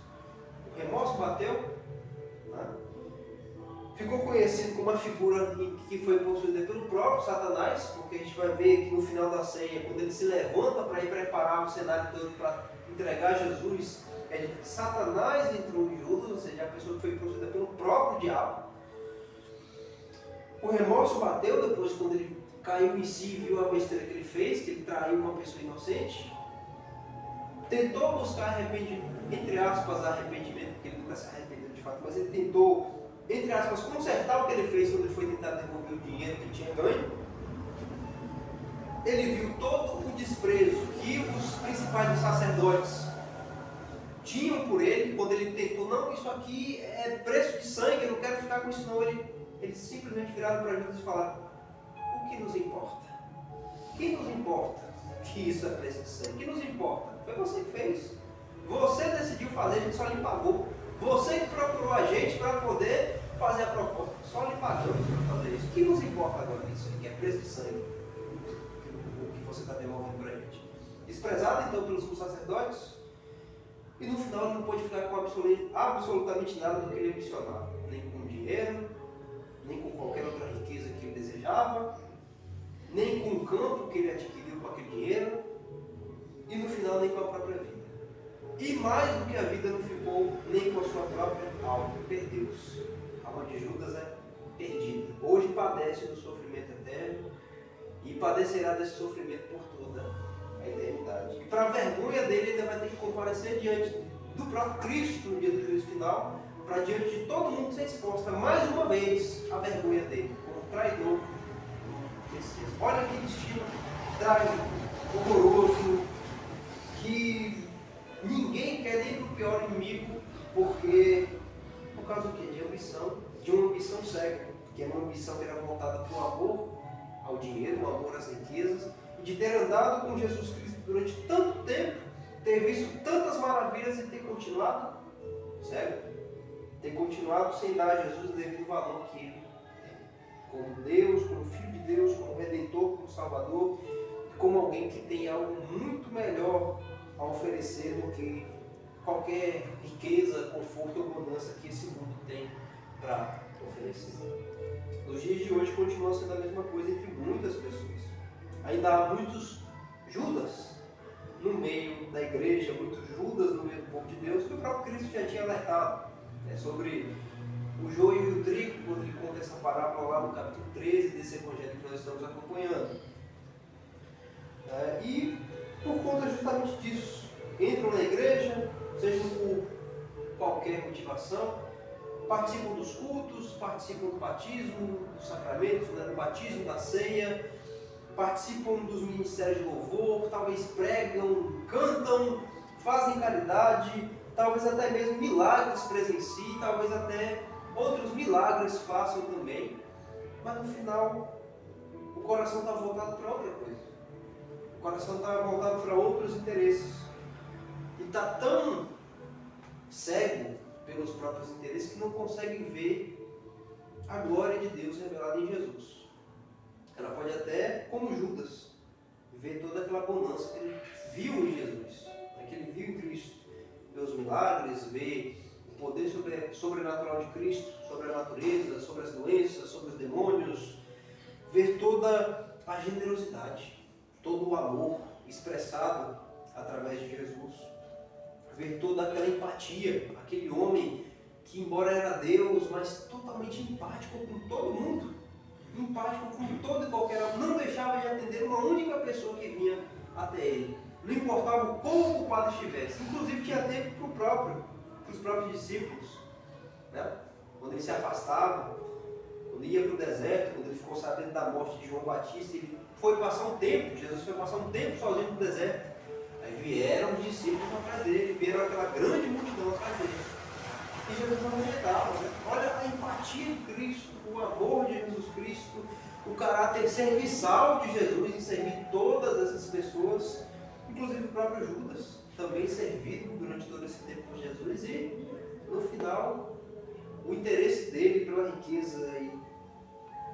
O remorso bateu, né? Ficou conhecido como uma figura que foi possuída pelo próprio Satanás, porque a gente vai ver que no final da ceia, quando ele se levanta para ir preparar o cenário todo para entregar Jesus, Satanás entrou em Judas, ou seja, a pessoa que foi possuída pelo próprio diabo. O remorso bateu depois quando ele caiu em si e viu a besteira que ele fez, que ele traiu uma pessoa inocente. Tentou buscar arrependimento, entre aspas, arrependimento, porque ele nunca se arrependeu de fato, mas ele tentou, entre aspas, consertar o que ele fez quando ele foi tentar devolver o dinheiro que ele tinha ganho. Ele viu todo o desprezo que os principais sacerdotes tinham por ele, quando ele tentou, não, isso aqui é preço de sangue, eu não quero ficar com isso não. Eles simplesmente viraram para Jesus e falaram, o que nos importa? Quem nos importa que isso é preço de sangue? O que nos importa? Foi você que fez. Você decidiu fazer, a gente só lhe pagou. Você que procurou a gente para poder fazer a proposta. Só lhe pagamos para fazer isso. O que nos importa agora isso aqui? É preço de sangue. O que você está devolvendo para a gente. Desprezado então pelos sumos sacerdotes. E no final ele não pôde ficar com absolutamente nada do que ele ambicionava. Nem com dinheiro, nem com qualquer outra riqueza que ele desejava, nem com o campo que ele adquiriu com aquele dinheiro, e no final nem com a própria vida. E mais do que a vida não ficou nem com a sua própria alma, perdeu-se. A alma de Judas é perdida. Hoje padece do sofrimento eterno e padecerá desse sofrimento por toda a eternidade. E para a vergonha dele ainda vai ter que comparecer diante do próprio Cristo no dia do juízo final, para diante de todo mundo ser exposta mais uma vez à vergonha dele, como traidor do Messias. Olha que destino trágico, horroroso, que ninguém quer nem do pior inimigo, porque por causa do quê? De uma ambição cega, que é uma ambição que era voltada para o amor ao dinheiro, o amor às riquezas, e de ter andado com Jesus Cristo durante tanto tempo, ter visto tantas maravilhas e ter continuado cego. Ter continuado sem dar a Jesus o devido valor que ele tem. Como Deus, como Filho de Deus, como Redentor, como Salvador, como alguém que tem algo muito melhor a oferecer do que qualquer riqueza, conforto ou abundância que esse mundo tem para oferecer. Nos dias de hoje continua sendo a mesma coisa entre muitas pessoas. Ainda há muitos Judas no meio da igreja, muitos Judas no meio do povo de Deus, que o próprio Cristo já tinha alertado. Sobre o joio e o trigo, quando ele conta essa parábola lá no capítulo 13 desse evangelho que nós estamos acompanhando. E por conta justamente disso, entram na igreja, seja por qualquer motivação, participam dos cultos, participam do batismo, dos sacramentos, né, do batismo, da ceia, participam dos ministérios de louvor, talvez pregam, cantam, fazem caridade, talvez até mesmo milagres presenciem, talvez até outros milagres façam também, mas no final o coração está voltado para outra coisa. O coração está voltado para outros interesses. E está tão cego pelos próprios interesses que não consegue ver a glória de Deus revelada em Jesus. Ela pode até, como Judas, ver toda aquela bonança que ele viu em Jesus, que ele viu em Cristo. Ver os milagres, ver o poder sobrenatural de Cristo, sobre a natureza, sobre as doenças, sobre os demônios, ver toda a generosidade, todo o amor expressado através de Jesus, ver toda aquela empatia, aquele homem que, embora era Deus, mas totalmente empático com todo mundo, empático com todo e qualquer, não deixava de atender uma única pessoa que vinha até ele. Não importava o quão ocupado estivesse. Inclusive tinha tempo para os próprios discípulos. Né? Quando ele se afastava, quando ia para o deserto, quando ele ficou sabendo da morte de João Batista, ele foi passar um tempo, Jesus foi passar um tempo sozinho no deserto. Aí vieram os discípulos atrás dele, vieram aquela grande multidão atrás dele. E Jesus não rejeitava, né? Olha a empatia de Cristo, o amor de Jesus Cristo, o caráter serviçal de Jesus em servir todas essas pessoas, inclusive o próprio Judas, também servido durante todo esse tempo por Jesus, e no final o interesse dele pela riqueza e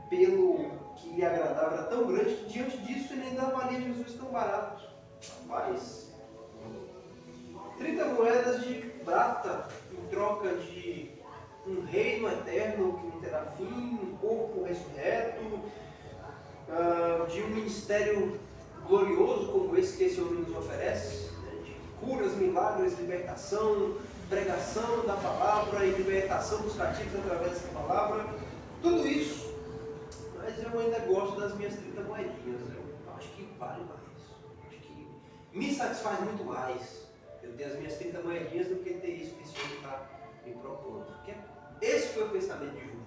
pelo que lhe agradava era tão grande que diante disso ele ainda avalia Jesus tão barato. Mas 30 moedas de prata em troca de um reino eterno que não terá fim, um corpo ressurreto, de um ministério glorioso como esse que esse homem nos oferece, né, de curas, milagres, libertação, pregação da palavra e libertação dos cativos através dessa palavra, tudo isso, mas eu ainda gosto das minhas 30 moedinhas, eu acho que vale mais, acho que me satisfaz muito mais eu ter as minhas 30 moedinhas do que ter isso que esse homem está me propondo, porque esse foi o pensamento de Judas.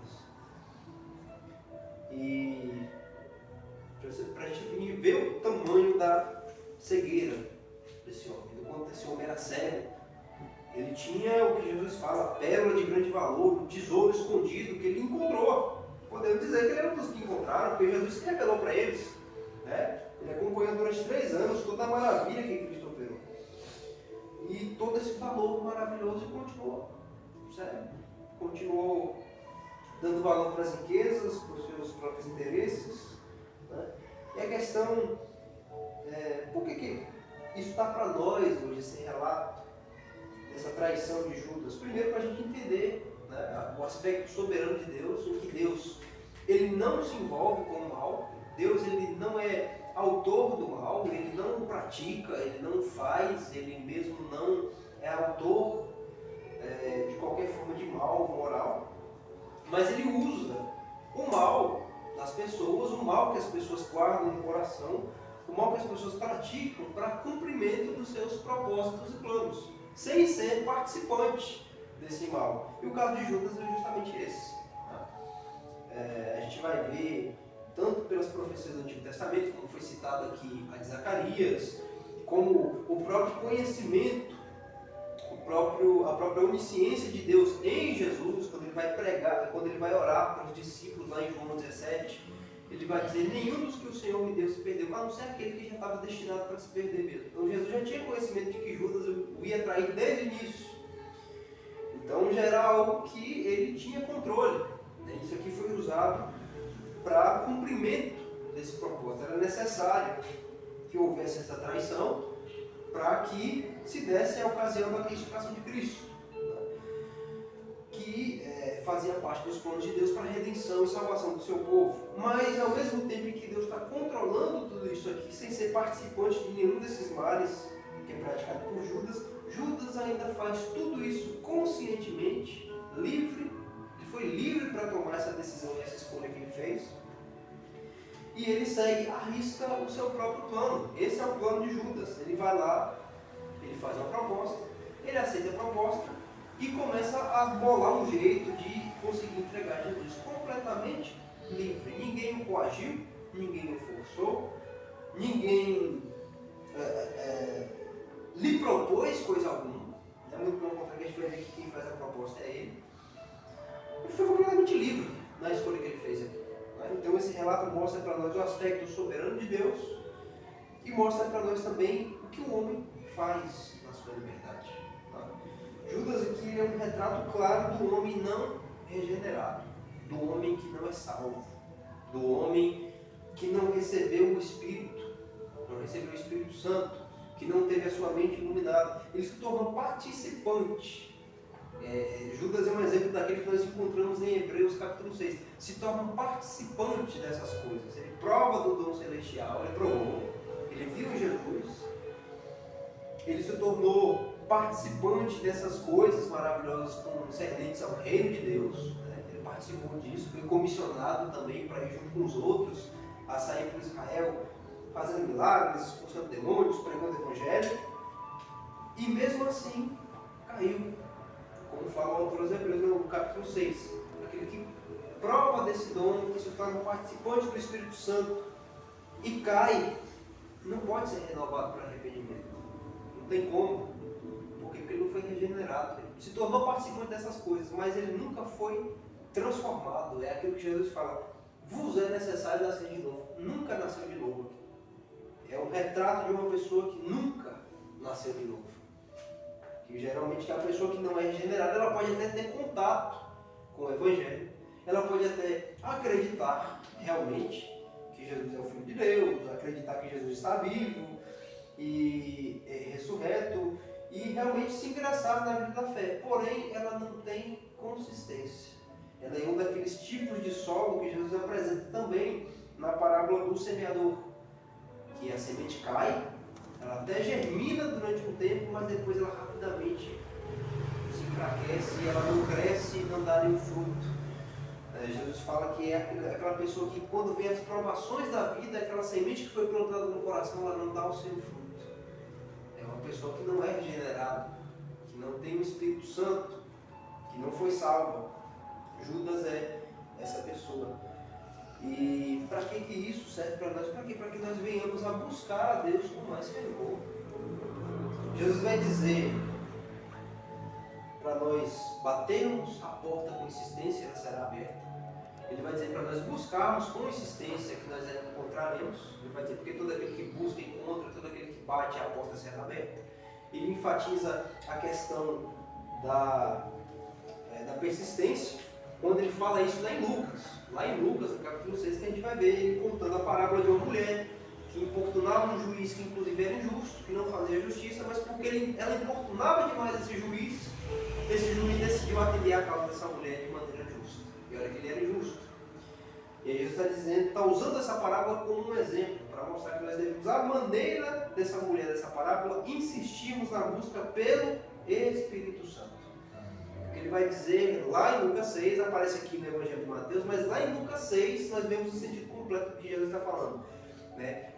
E para a gente ver o tamanho da cegueira desse homem, do quanto esse homem era cego. Ele tinha o que Jesus fala, a pérola de grande valor, o tesouro escondido que ele encontrou. Podemos dizer que ele era um dos que encontraram, porque Jesus se revelou para eles. Né? Ele acompanhou durante 3 anos toda a maravilha que Cristo operou. E todo esse valor maravilhoso continuou. Sério? Continuou dando valor para as riquezas, para os seus próprios interesses. Né? E a questão por que isso está para nós hoje, esse relato dessa traição de Judas? Primeiro, para a gente entender, né, o aspecto soberano de Deus, em que Deus ele não se envolve com o mal, Deus ele não é autor do mal, ele não pratica, ele não faz, ele mesmo não é autor de qualquer forma de mal moral, mas ele usa o mal das pessoas, o mal que as pessoas guardam no coração, o mal que as pessoas praticam para cumprimento dos seus propósitos e planos, sem ser participante desse mal. E o caso de Judas é justamente esse. A gente vai ver, tanto pelas profecias do Antigo Testamento, como foi citado aqui a de Zacarias, como o próprio conhecimento, a própria onisciência de Deus em Jesus, quando ele vai pregar, quando ele vai orar para os discípulos lá em João 17, ele vai dizer, nenhum dos que o Senhor me deu se perdeu, a não ser aquele que já estava destinado para se perder mesmo. Então Jesus já tinha conhecimento de que Judas o ia trair desde o início. Então já era algo que ele tinha controle. Isso aqui foi usado para cumprimento desse propósito. Era necessário que houvesse essa traição para que se desse a ocasião da crucificação de Cristo, que fazia parte dos planos de Deus para a redenção e salvação do seu povo. Mas ao mesmo tempo em que Deus está controlando tudo isso aqui, sem ser participante de nenhum desses males que é praticado por Judas, Judas ainda faz tudo isso conscientemente, livre. Ele foi livre para tomar essa decisão e essa escolha que ele fez. E ele segue à risca o seu próprio plano. Esse é o plano de Judas. Ele vai lá, ele faz uma proposta, ele aceita a proposta e começa a bolar um jeito de conseguir entregar Jesus completamente livre. Ninguém o coagiu, ninguém o forçou, ninguém lhe propôs coisa alguma. É muito pelo contrário, que a gente vai ver que quem faz a proposta é ele. Ele foi completamente livre na escolha que ele fez aqui. Então esse relato mostra para nós o aspecto soberano de Deus e mostra para nós também o que o homem faz na sua liberdade. Judas aqui é um retrato claro do homem não regenerado, do homem que não é salvo, do homem que não recebeu o Espírito, não recebeu o Espírito Santo, que não teve a sua mente iluminada. Ele se tornou participante. Judas é um exemplo daquele que nós encontramos em Hebreus capítulo 6. Se torna um participante dessas coisas. Ele prova do dom celestial, ele provou, ele viu Jesus, ele se tornou participante dessas coisas maravilhosas concernentes ao reino de Deus. Ele participou disso, foi comissionado também para ir junto com os outros a sair por Israel, fazendo milagres, expulsando demônios, pregando o evangelho. E mesmo assim, caiu. Como fala o autor aos Hebreus no capítulo 6, aquele que prova desse dom, que se torna participante do Espírito Santo e cai, não pode ser renovado para arrependimento. tem como. Porque ele não foi regenerado. Ele se tornou participante dessas coisas, mas ele nunca foi transformado. É aquilo que Jesus fala: vos é necessário nascer de novo. Nunca nasceu de novo. É um retrato de uma pessoa que nunca nasceu de novo. Que geralmente é a pessoa que não é regenerada, ela pode até ter contato com o Evangelho. Ela pode até acreditar realmente que Jesus é o Filho de Deus, acreditar que Jesus está vivo e é ressurreto, e realmente se engraçar na vida da fé. Porém, ela não tem consistência. Ela é um daqueles tipos de solo que Jesus apresenta também na parábola do semeador. Que a semente cai, ela até germina durante um tempo, mas depois ela rapidamente se enfraquece e ela não cresce e não dá nenhum fruto. Jesus fala que é aquela pessoa que, quando vem as provações da vida, aquela semente que foi plantada no coração, ela não dá o seu fruto. É uma pessoa que não é regenerada, que não tem o Espírito Santo, que não foi salva. Judas é essa pessoa. E para que isso serve para nós? Para que nós venhamos a buscar a Deus com mais fervor. Jesus vai dizer para nós batermos a porta com insistência, ela será aberta. Ele vai dizer para nós buscarmos com insistência, que nós encontraremos. Ele vai dizer: porque todo aquele que busca encontra, todo aquele que bate, a porta será aberta. Ele enfatiza a questão da persistência, quando ele fala isso lá em Lucas. Lá em Lucas, no capítulo 6, que a gente vai ver ele contando a parábola de uma mulher que importunava um juiz que inclusive era injusto, que não fazia justiça, mas porque ela importunava demais esse juiz decidiu atender a causa dessa mulher de maneira justa. E olha que ele era injusto. E aí Jesus está dizendo, está usando essa parábola como um exemplo, para mostrar que nós devemos, à maneira dessa mulher, dessa parábola, insistirmos na busca pelo Espírito Santo. Ele vai dizer, lá em Lucas 6, aparece aqui no Evangelho de Mateus, mas lá em Lucas 6 nós vemos o sentido completo do que Jesus está falando.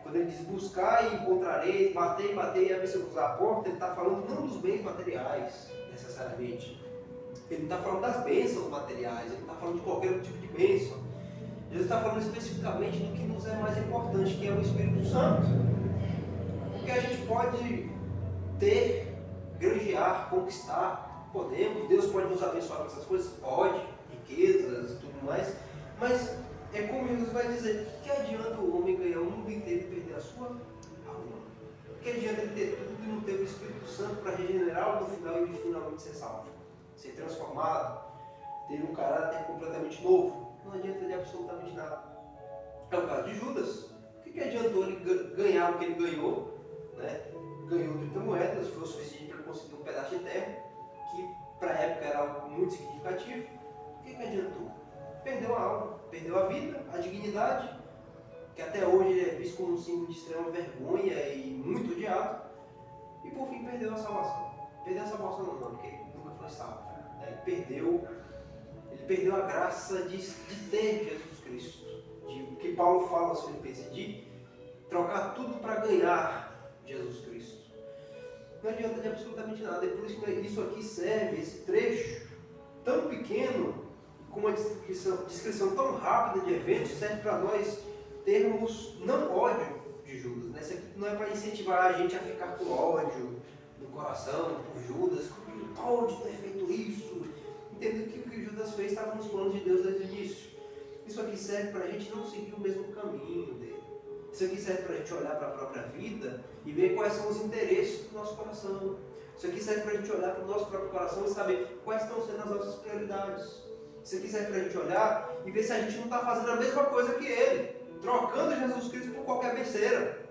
Quando ele diz buscar e encontrareis, bater e bater e abrir a porta, ele está falando não dos bens materiais, necessariamente. Ele está falando das bênçãos materiais, ele está falando de qualquer tipo de bênção. Jesus está falando especificamente do que nos é mais importante, que é o Espírito Santo. Porque a gente pode ter, granjear, conquistar, podemos, Deus pode nos abençoar com essas coisas? Pode, riquezas e tudo mais, mas é como Jesus vai dizer: que adianta o homem ganhar o mundo inteiro e perder a sua alma? Que adianta ele ter tudo e não ter o Espírito Santo para regenerá-lo no final e ele finalmente ser salvo, ser transformado, ter um caráter completamente novo? Não adianta de absolutamente nada. É o caso de Judas. O que adiantou ele ganhar o que ele ganhou? Ganhou 30 moedas, foi o suficiente para ele conseguir um pedaço de terra, que para a época era algo muito significativo. O que adiantou? Perdeu a alma, perdeu a vida, a dignidade, que até hoje é visto como um símbolo de extrema vergonha e muito odiado, e por fim perdeu a salvação. Perdeu a salvação não, porque nunca foi salvo. Ele perdeu a graça de ter Jesus Cristo, de o que Paulo fala aos Filipenses, de trocar tudo para ganhar Jesus Cristo. Não adianta de absolutamente nada, é por isso que isso aqui serve, esse trecho tão pequeno, com uma descrição tão rápida de eventos, serve para nós termos não ódio de Judas. Isso aqui não é para incentivar a gente a ficar com ódio no coração por Judas, como ele pode ter feito isso. Entendendo que o que Judas fez estava nos planos de Deus desde o início. Isso aqui serve para a gente não seguir o mesmo caminho dele. Isso aqui serve para a gente olhar para a própria vida e ver quais são os interesses do nosso coração. Isso aqui serve para a gente olhar para o nosso próprio coração e saber quais estão sendo as nossas prioridades. Isso aqui serve para a gente olhar e ver se a gente não está fazendo a mesma coisa que ele, trocando Jesus Cristo por qualquer besteira.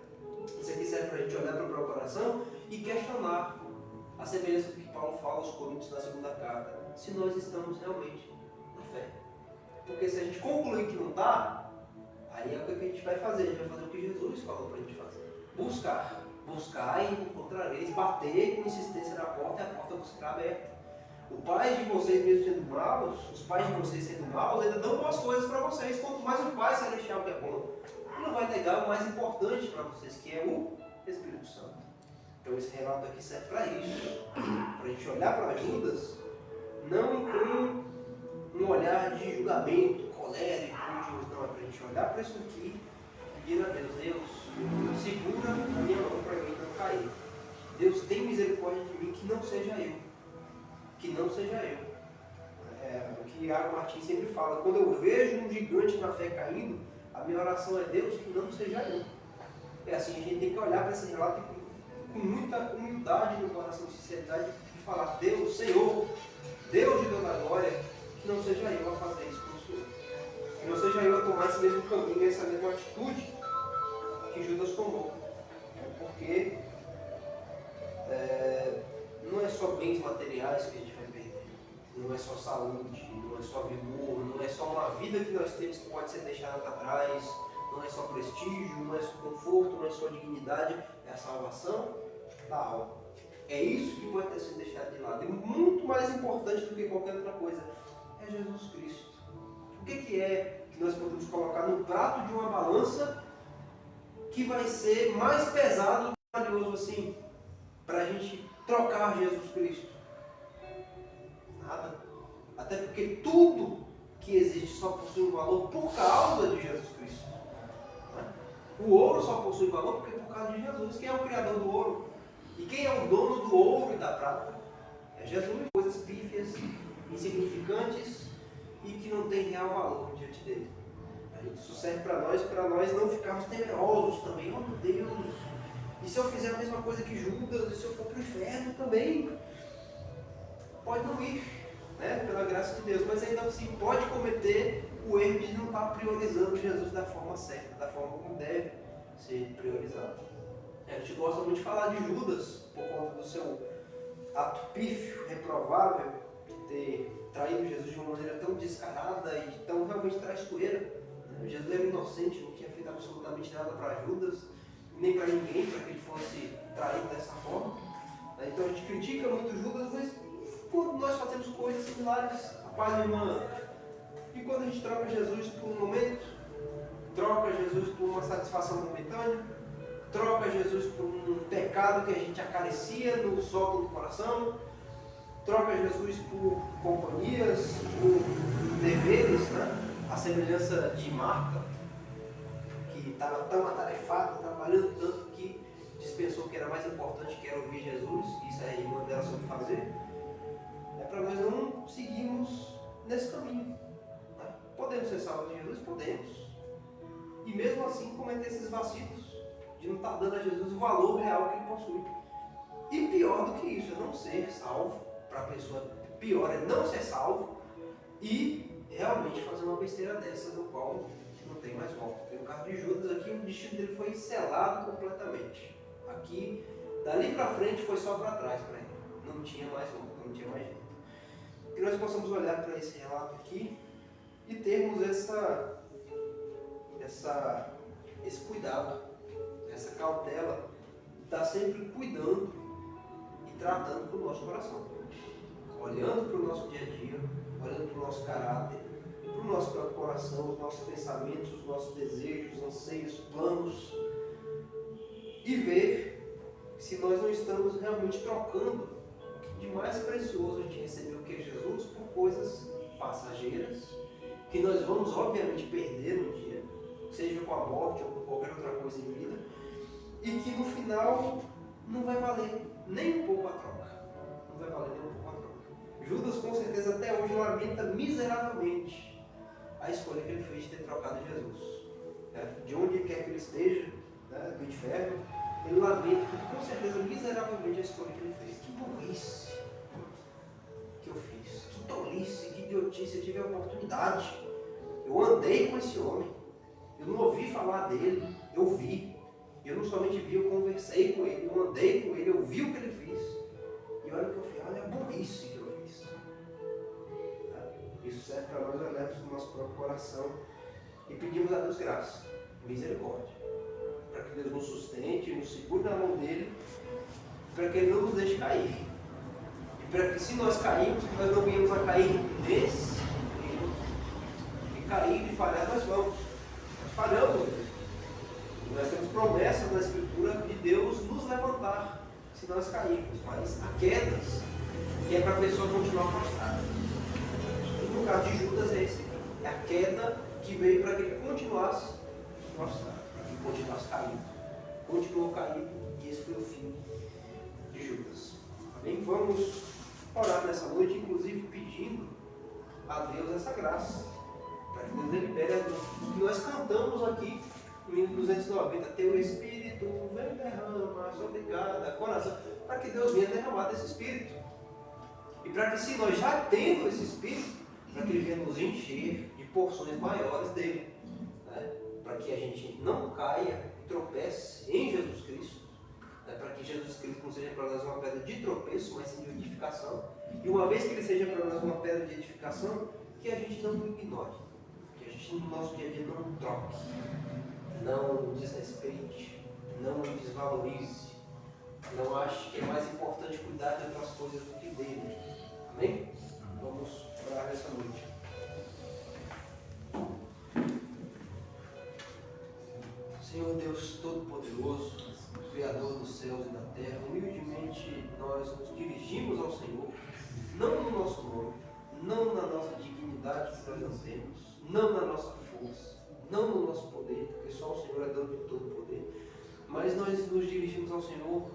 Isso aqui serve para a gente olhar para o próprio coração e questionar a semelhança do que Paulo fala aos Coríntios na segunda carta, se nós estamos realmente na fé. Porque se a gente concluir que não está, aí é o que a gente vai fazer. A gente vai fazer o que Jesus falou para a gente fazer: buscar e encontrareis, bater com insistência na porta e a porta vos será aberta. O pai de vocês mesmo sendo maus, os pais de vocês sendo maus, ainda dão boas coisas para vocês, quanto mais o Pai Celestial que é bom. Ele não vai negar o mais importante para vocês, que é o Espírito Santo. Então esse relato aqui serve para isso, para a gente olhar para Judas, não com um olhar de julgamento, colérico, não, é para a gente olhar para isso aqui e pedir a Deus: Deus, segura a minha mão para mim não cair. Deus, tem misericórdia de mim, que não seja eu. Que não seja eu. É o que Iago Martins sempre fala. Quando eu vejo um gigante na fé caindo, a minha oração é: Deus, que não seja eu. É assim, a gente tem que olhar para esse relato com muita humildade no coração, sinceridade, e falar: Deus, Senhor, Deus de toda a glória, que não seja eu a fazer isso com o Senhor. Que não seja eu a tomar esse mesmo caminho, essa mesma atitude que Judas tomou. Porque não é só bens materiais que a gente vai perder, não é só saúde, não é só vigor, não é só uma vida que nós temos que pode ser deixada para trás, não é só prestígio, não é só conforto, não é só dignidade, é a salvação da alma. É isso que pode ter sido deixado de lado. E muito mais importante do que qualquer outra coisa é Jesus Cristo. O que é que nós podemos colocar no prato de uma balança que vai ser mais pesado e valioso assim, para a gente trocar Jesus Cristo? Nada. Até porque tudo que existe só possui um valor por causa de Jesus Cristo. O ouro só possui valor porque é por causa de Jesus. Quem é o criador do ouro? E quem é o dono do ouro e da prata? É Jesus. Coisas pífias, insignificantes e que não tem real valor diante dele. Isso serve para nós não ficarmos temerosos também. Oh meu Deus, e se eu fizer a mesma coisa que Judas, e se eu for para o inferno também? Pode não ir, né? Pela graça de Deus, mas ainda assim pode cometer o erro de não estar priorizando Jesus da forma certa, da forma como deve ser priorizado. A gente gosta muito de falar de Judas por conta do seu ato pífio, reprovável, de ter traído Jesus de uma maneira tão descarada e tão realmente traiçoeira. Jesus era inocente, não tinha feito absolutamente nada para Judas, nem para ninguém, para que ele fosse traído dessa forma. Então a gente critica muito Judas, mas quando nós fazemos coisas similares, a paz, irmã, e quando a gente troca Jesus por um momento, troca Jesus por uma satisfação momentânea, troca Jesus por um pecado que a gente acaricia no solo do coração, troca Jesus por companhias, por deveres, né? A semelhança de Marta, que estava tão atarefada, trabalhando tanto que dispensou que era mais importante, que era ouvir Jesus, isso é a irmã dela soube fazer. É para nós não seguirmos nesse caminho. Né? Podemos ser salvos de Jesus? Podemos. E mesmo assim cometer esses vacilos de não estar dando a Jesus o valor real que ele possui. E pior do que isso, é não ser salvo. Para a pessoa, pior é não ser salvo e realmente fazer uma besteira dessa, no qual não tem mais volta. No caso de Judas aqui, o destino dele foi selado completamente. Aqui, dali para frente, foi só para trás para ele. Não tinha mais volta, não tinha mais jeito. Que nós possamos olhar para esse relato aqui e termos esse cuidado, essa cautela, de estar sempre cuidando e tratando com o nosso coração. Olhando para o nosso dia a dia, olhando para o nosso caráter, para o nosso próprio coração, os nossos pensamentos, os nossos desejos, anseios, planos, e ver se nós não estamos realmente trocando o que de mais precioso a gente recebeu, que é Jesus, por coisas passageiras, que nós vamos obviamente perder um dia, seja com a morte ou por qualquer outra coisa em vida, e que no final não vai valer nem um pouco a troca. Não vai valer nem um pouco a troca. Judas com certeza até hoje lamenta miseravelmente a escolha que ele fez de ter trocado Jesus. Né? De onde quer que ele esteja, né? Do inferno, ele lamenta com certeza miseravelmente a escolha que ele fez. Que burrice que eu fiz, que tolice, que idiotice, eu tive a oportunidade. Eu andei com esse homem, eu não ouvi falar dele, eu vi. Eu não somente vi, eu conversei com ele, eu andei com ele, eu vi o que ele fez. E olha o que eu fiz, olha a burrice que eu fiz. Isso serve para nós olharmos no nosso próprio coração e pedimos a Deus graça, misericórdia, para que Deus nos sustente, nos segure na mão dele, para que ele não nos deixe cair. E para que, se nós caímos, que nós não venhamos a cair nesse erro. E cair e falhar, nós vamos. Nós falhamos. E nós temos promessas na Escritura de Deus nos levantar se nós cairmos, mas há quedas que é para a pessoa continuar prostrada. No caso de Judas é esse, é a queda que veio para que ele continuasse prostrado, para que ele continuasse caindo. Continuou caindo e esse foi o fim de Judas. Amém? Vamos orar nessa noite, inclusive pedindo a Deus essa graça, para que Deus libere o que nós cantamos aqui no hino 290, teu Espírito vem derrama sobre cada coração, para que Deus venha derramar desse Espírito. E para que, se nós já temos esse Espírito, para que Ele venha nos encher de porções maiores dele, né? Para que a gente não caia e tropece em Jesus Cristo, né? Para que Jesus Cristo não seja para nós uma pedra de tropeço, mas sim de edificação. E uma vez que Ele seja para nós uma pedra de edificação, que a gente não ignore, que a gente no nosso dia a dia não troque, não desrespeite, não desvalorize, não ache que é mais importante cuidar de outras coisas do que dele. Amém? Vamos orar nessa noite. Senhor Deus Todo-Poderoso, Criador dos céus e da terra, humildemente nós nos dirigimos ao Senhor, não no nosso nome, não na nossa dignidade que nós não temos, não na nossa força, não no nosso poder, porque só o Senhor é dono de todo o poder, mas nós nos dirigimos ao Senhor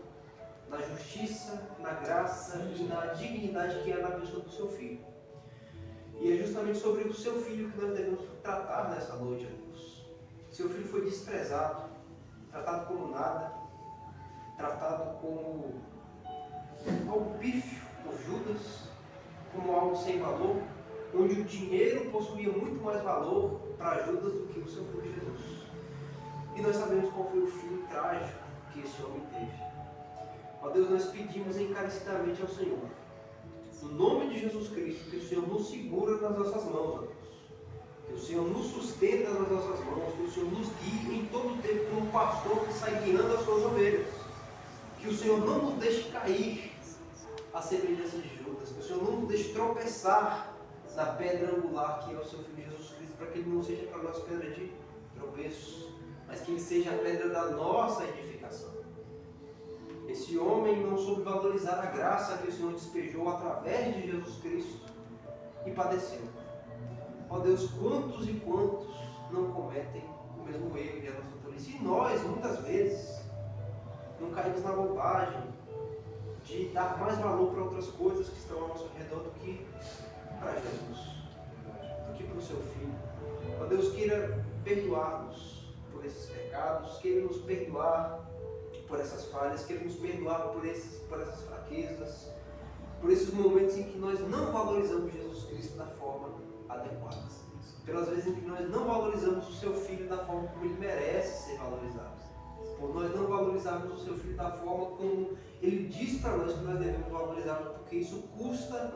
na justiça, na graça e na dignidade que é na pessoa do seu Filho. E é justamente sobre o seu Filho que nós devemos tratar nessa noite, ó Deus. Seu Filho foi desprezado, tratado como nada, tratado como algo pífio por Judas, como algo sem valor, onde o dinheiro possuía muito mais valor para Judas do que o seu Filho Jesus. E nós sabemos qual foi o fim trágico que esse homem teve. Ó Deus, nós pedimos encarecidamente ao Senhor, no nome de Jesus Cristo, que o Senhor nos segura nas nossas mãos, ó Deus. Que o Senhor nos sustenta nas nossas mãos, que o Senhor nos guie em todo o tempo como um pastor que sai guiando as suas ovelhas. Que o Senhor não nos deixe cair à semelhança de Judas, que o Senhor não nos deixe tropeçar na pedra angular que é o seu Filho Jesus Cristo, para que ele não seja para nós pedra de tropeço, mas que ele seja a pedra da nossa edificação. Esse homem não soube valorizar a graça que o Senhor despejou através de Jesus Cristo e padeceu. Ó Deus, quantos e quantos não cometem o mesmo erro de a nossa tolice? E nós, muitas vezes, não caímos na bobagem de dar mais valor para outras coisas que estão ao nosso redor do que para Jesus, do que para o seu Filho. Ó Deus, queira perdoar-nos por esses pecados, queira nos perdoar por essas falhas, queira nos perdoar por essas fraquezas, por esses momentos em que nós não valorizamos Jesus Cristo da forma adequada, pelas vezes em que nós não valorizamos o seu Filho da forma como ele merece ser valorizado, por nós não valorizarmos o seu Filho da forma como ele diz para nós que nós devemos valorizá-lo, porque isso custa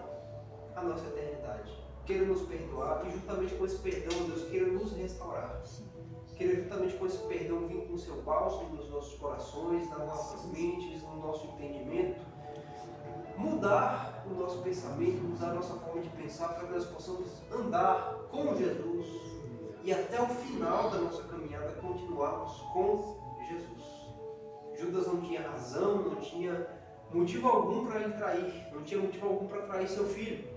a nossa eternidade. Queira nos perdoar e juntamente com esse perdão, Deus, queira nos restaurar. Queira juntamente com esse perdão vir com o seu bálsamo nos nossos corações, nas nossas mentes, no nosso entendimento, mudar o nosso pensamento, mudar a nossa forma de pensar, para que nós possamos andar com Jesus e até o final da nossa caminhada continuarmos com Jesus. Judas não tinha razão, não tinha motivo algum para ele trair, não tinha motivo algum para trair seu filho,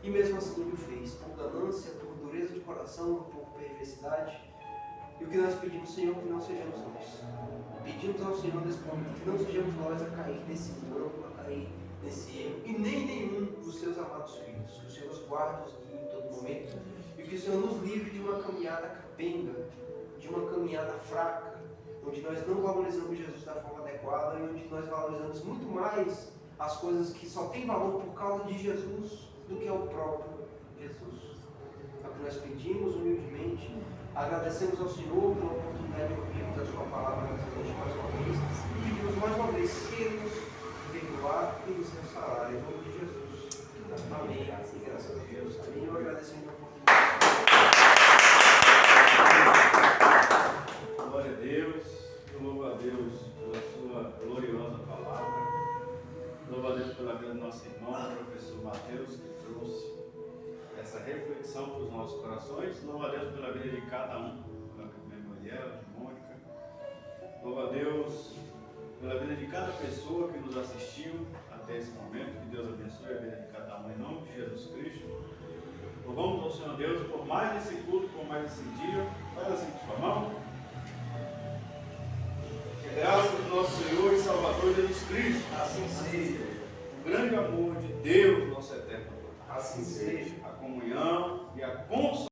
e mesmo assim ele o fez, por ganância, por dureza de coração, por perversidade. E o que nós pedimos, Senhor, que não sejamos nós. Pedimos ao Senhor nesse momento que não sejamos nós a cair nesse engano, a cair nesse erro, e nem nenhum dos seus amados filhos. Que o Senhor os guarde, os guie em todo momento, e que o Senhor nos livre de uma caminhada capenga, de uma caminhada fraca, onde nós não valorizamos Jesus da forma adequada e onde nós valorizamos muito mais as coisas que só têm valor por causa de Jesus do que ao próprio Jesus. É o que nós pedimos humildemente. Agradecemos ao Senhor pela oportunidade de ouvirmos a sua palavra nessa noite mais uma vez. E pedimos mais uma vez, queira nos perdoar e nos restaurar, em nome de Jesus. Amém. E graças a Deus. Amém. Eu agradeço a oportunidade. Glória a Deus. Eu louvo a Deus pela sua gloriosa palavra. Louvo a Deus pela vida do nosso irmão, o professor Mateus, que trouxe essa reflexão para os nossos corações. Louvo a Deus pela vida de cada um, pela Memorial, de Mônica. Louvo a Deus pela vida de cada pessoa que nos assistiu até esse momento. Que Deus abençoe a vida de cada um, em nome de Jesus Cristo. Louvamos ao Senhor Deus por mais esse culto, por mais esse dia. Faz assim com sua mão. graça do nosso Senhor e Salvador Jesus Cristo, Assim seja. o grande amor de Deus, nosso eterno Pai, Assim seja. a comunhão e a consolação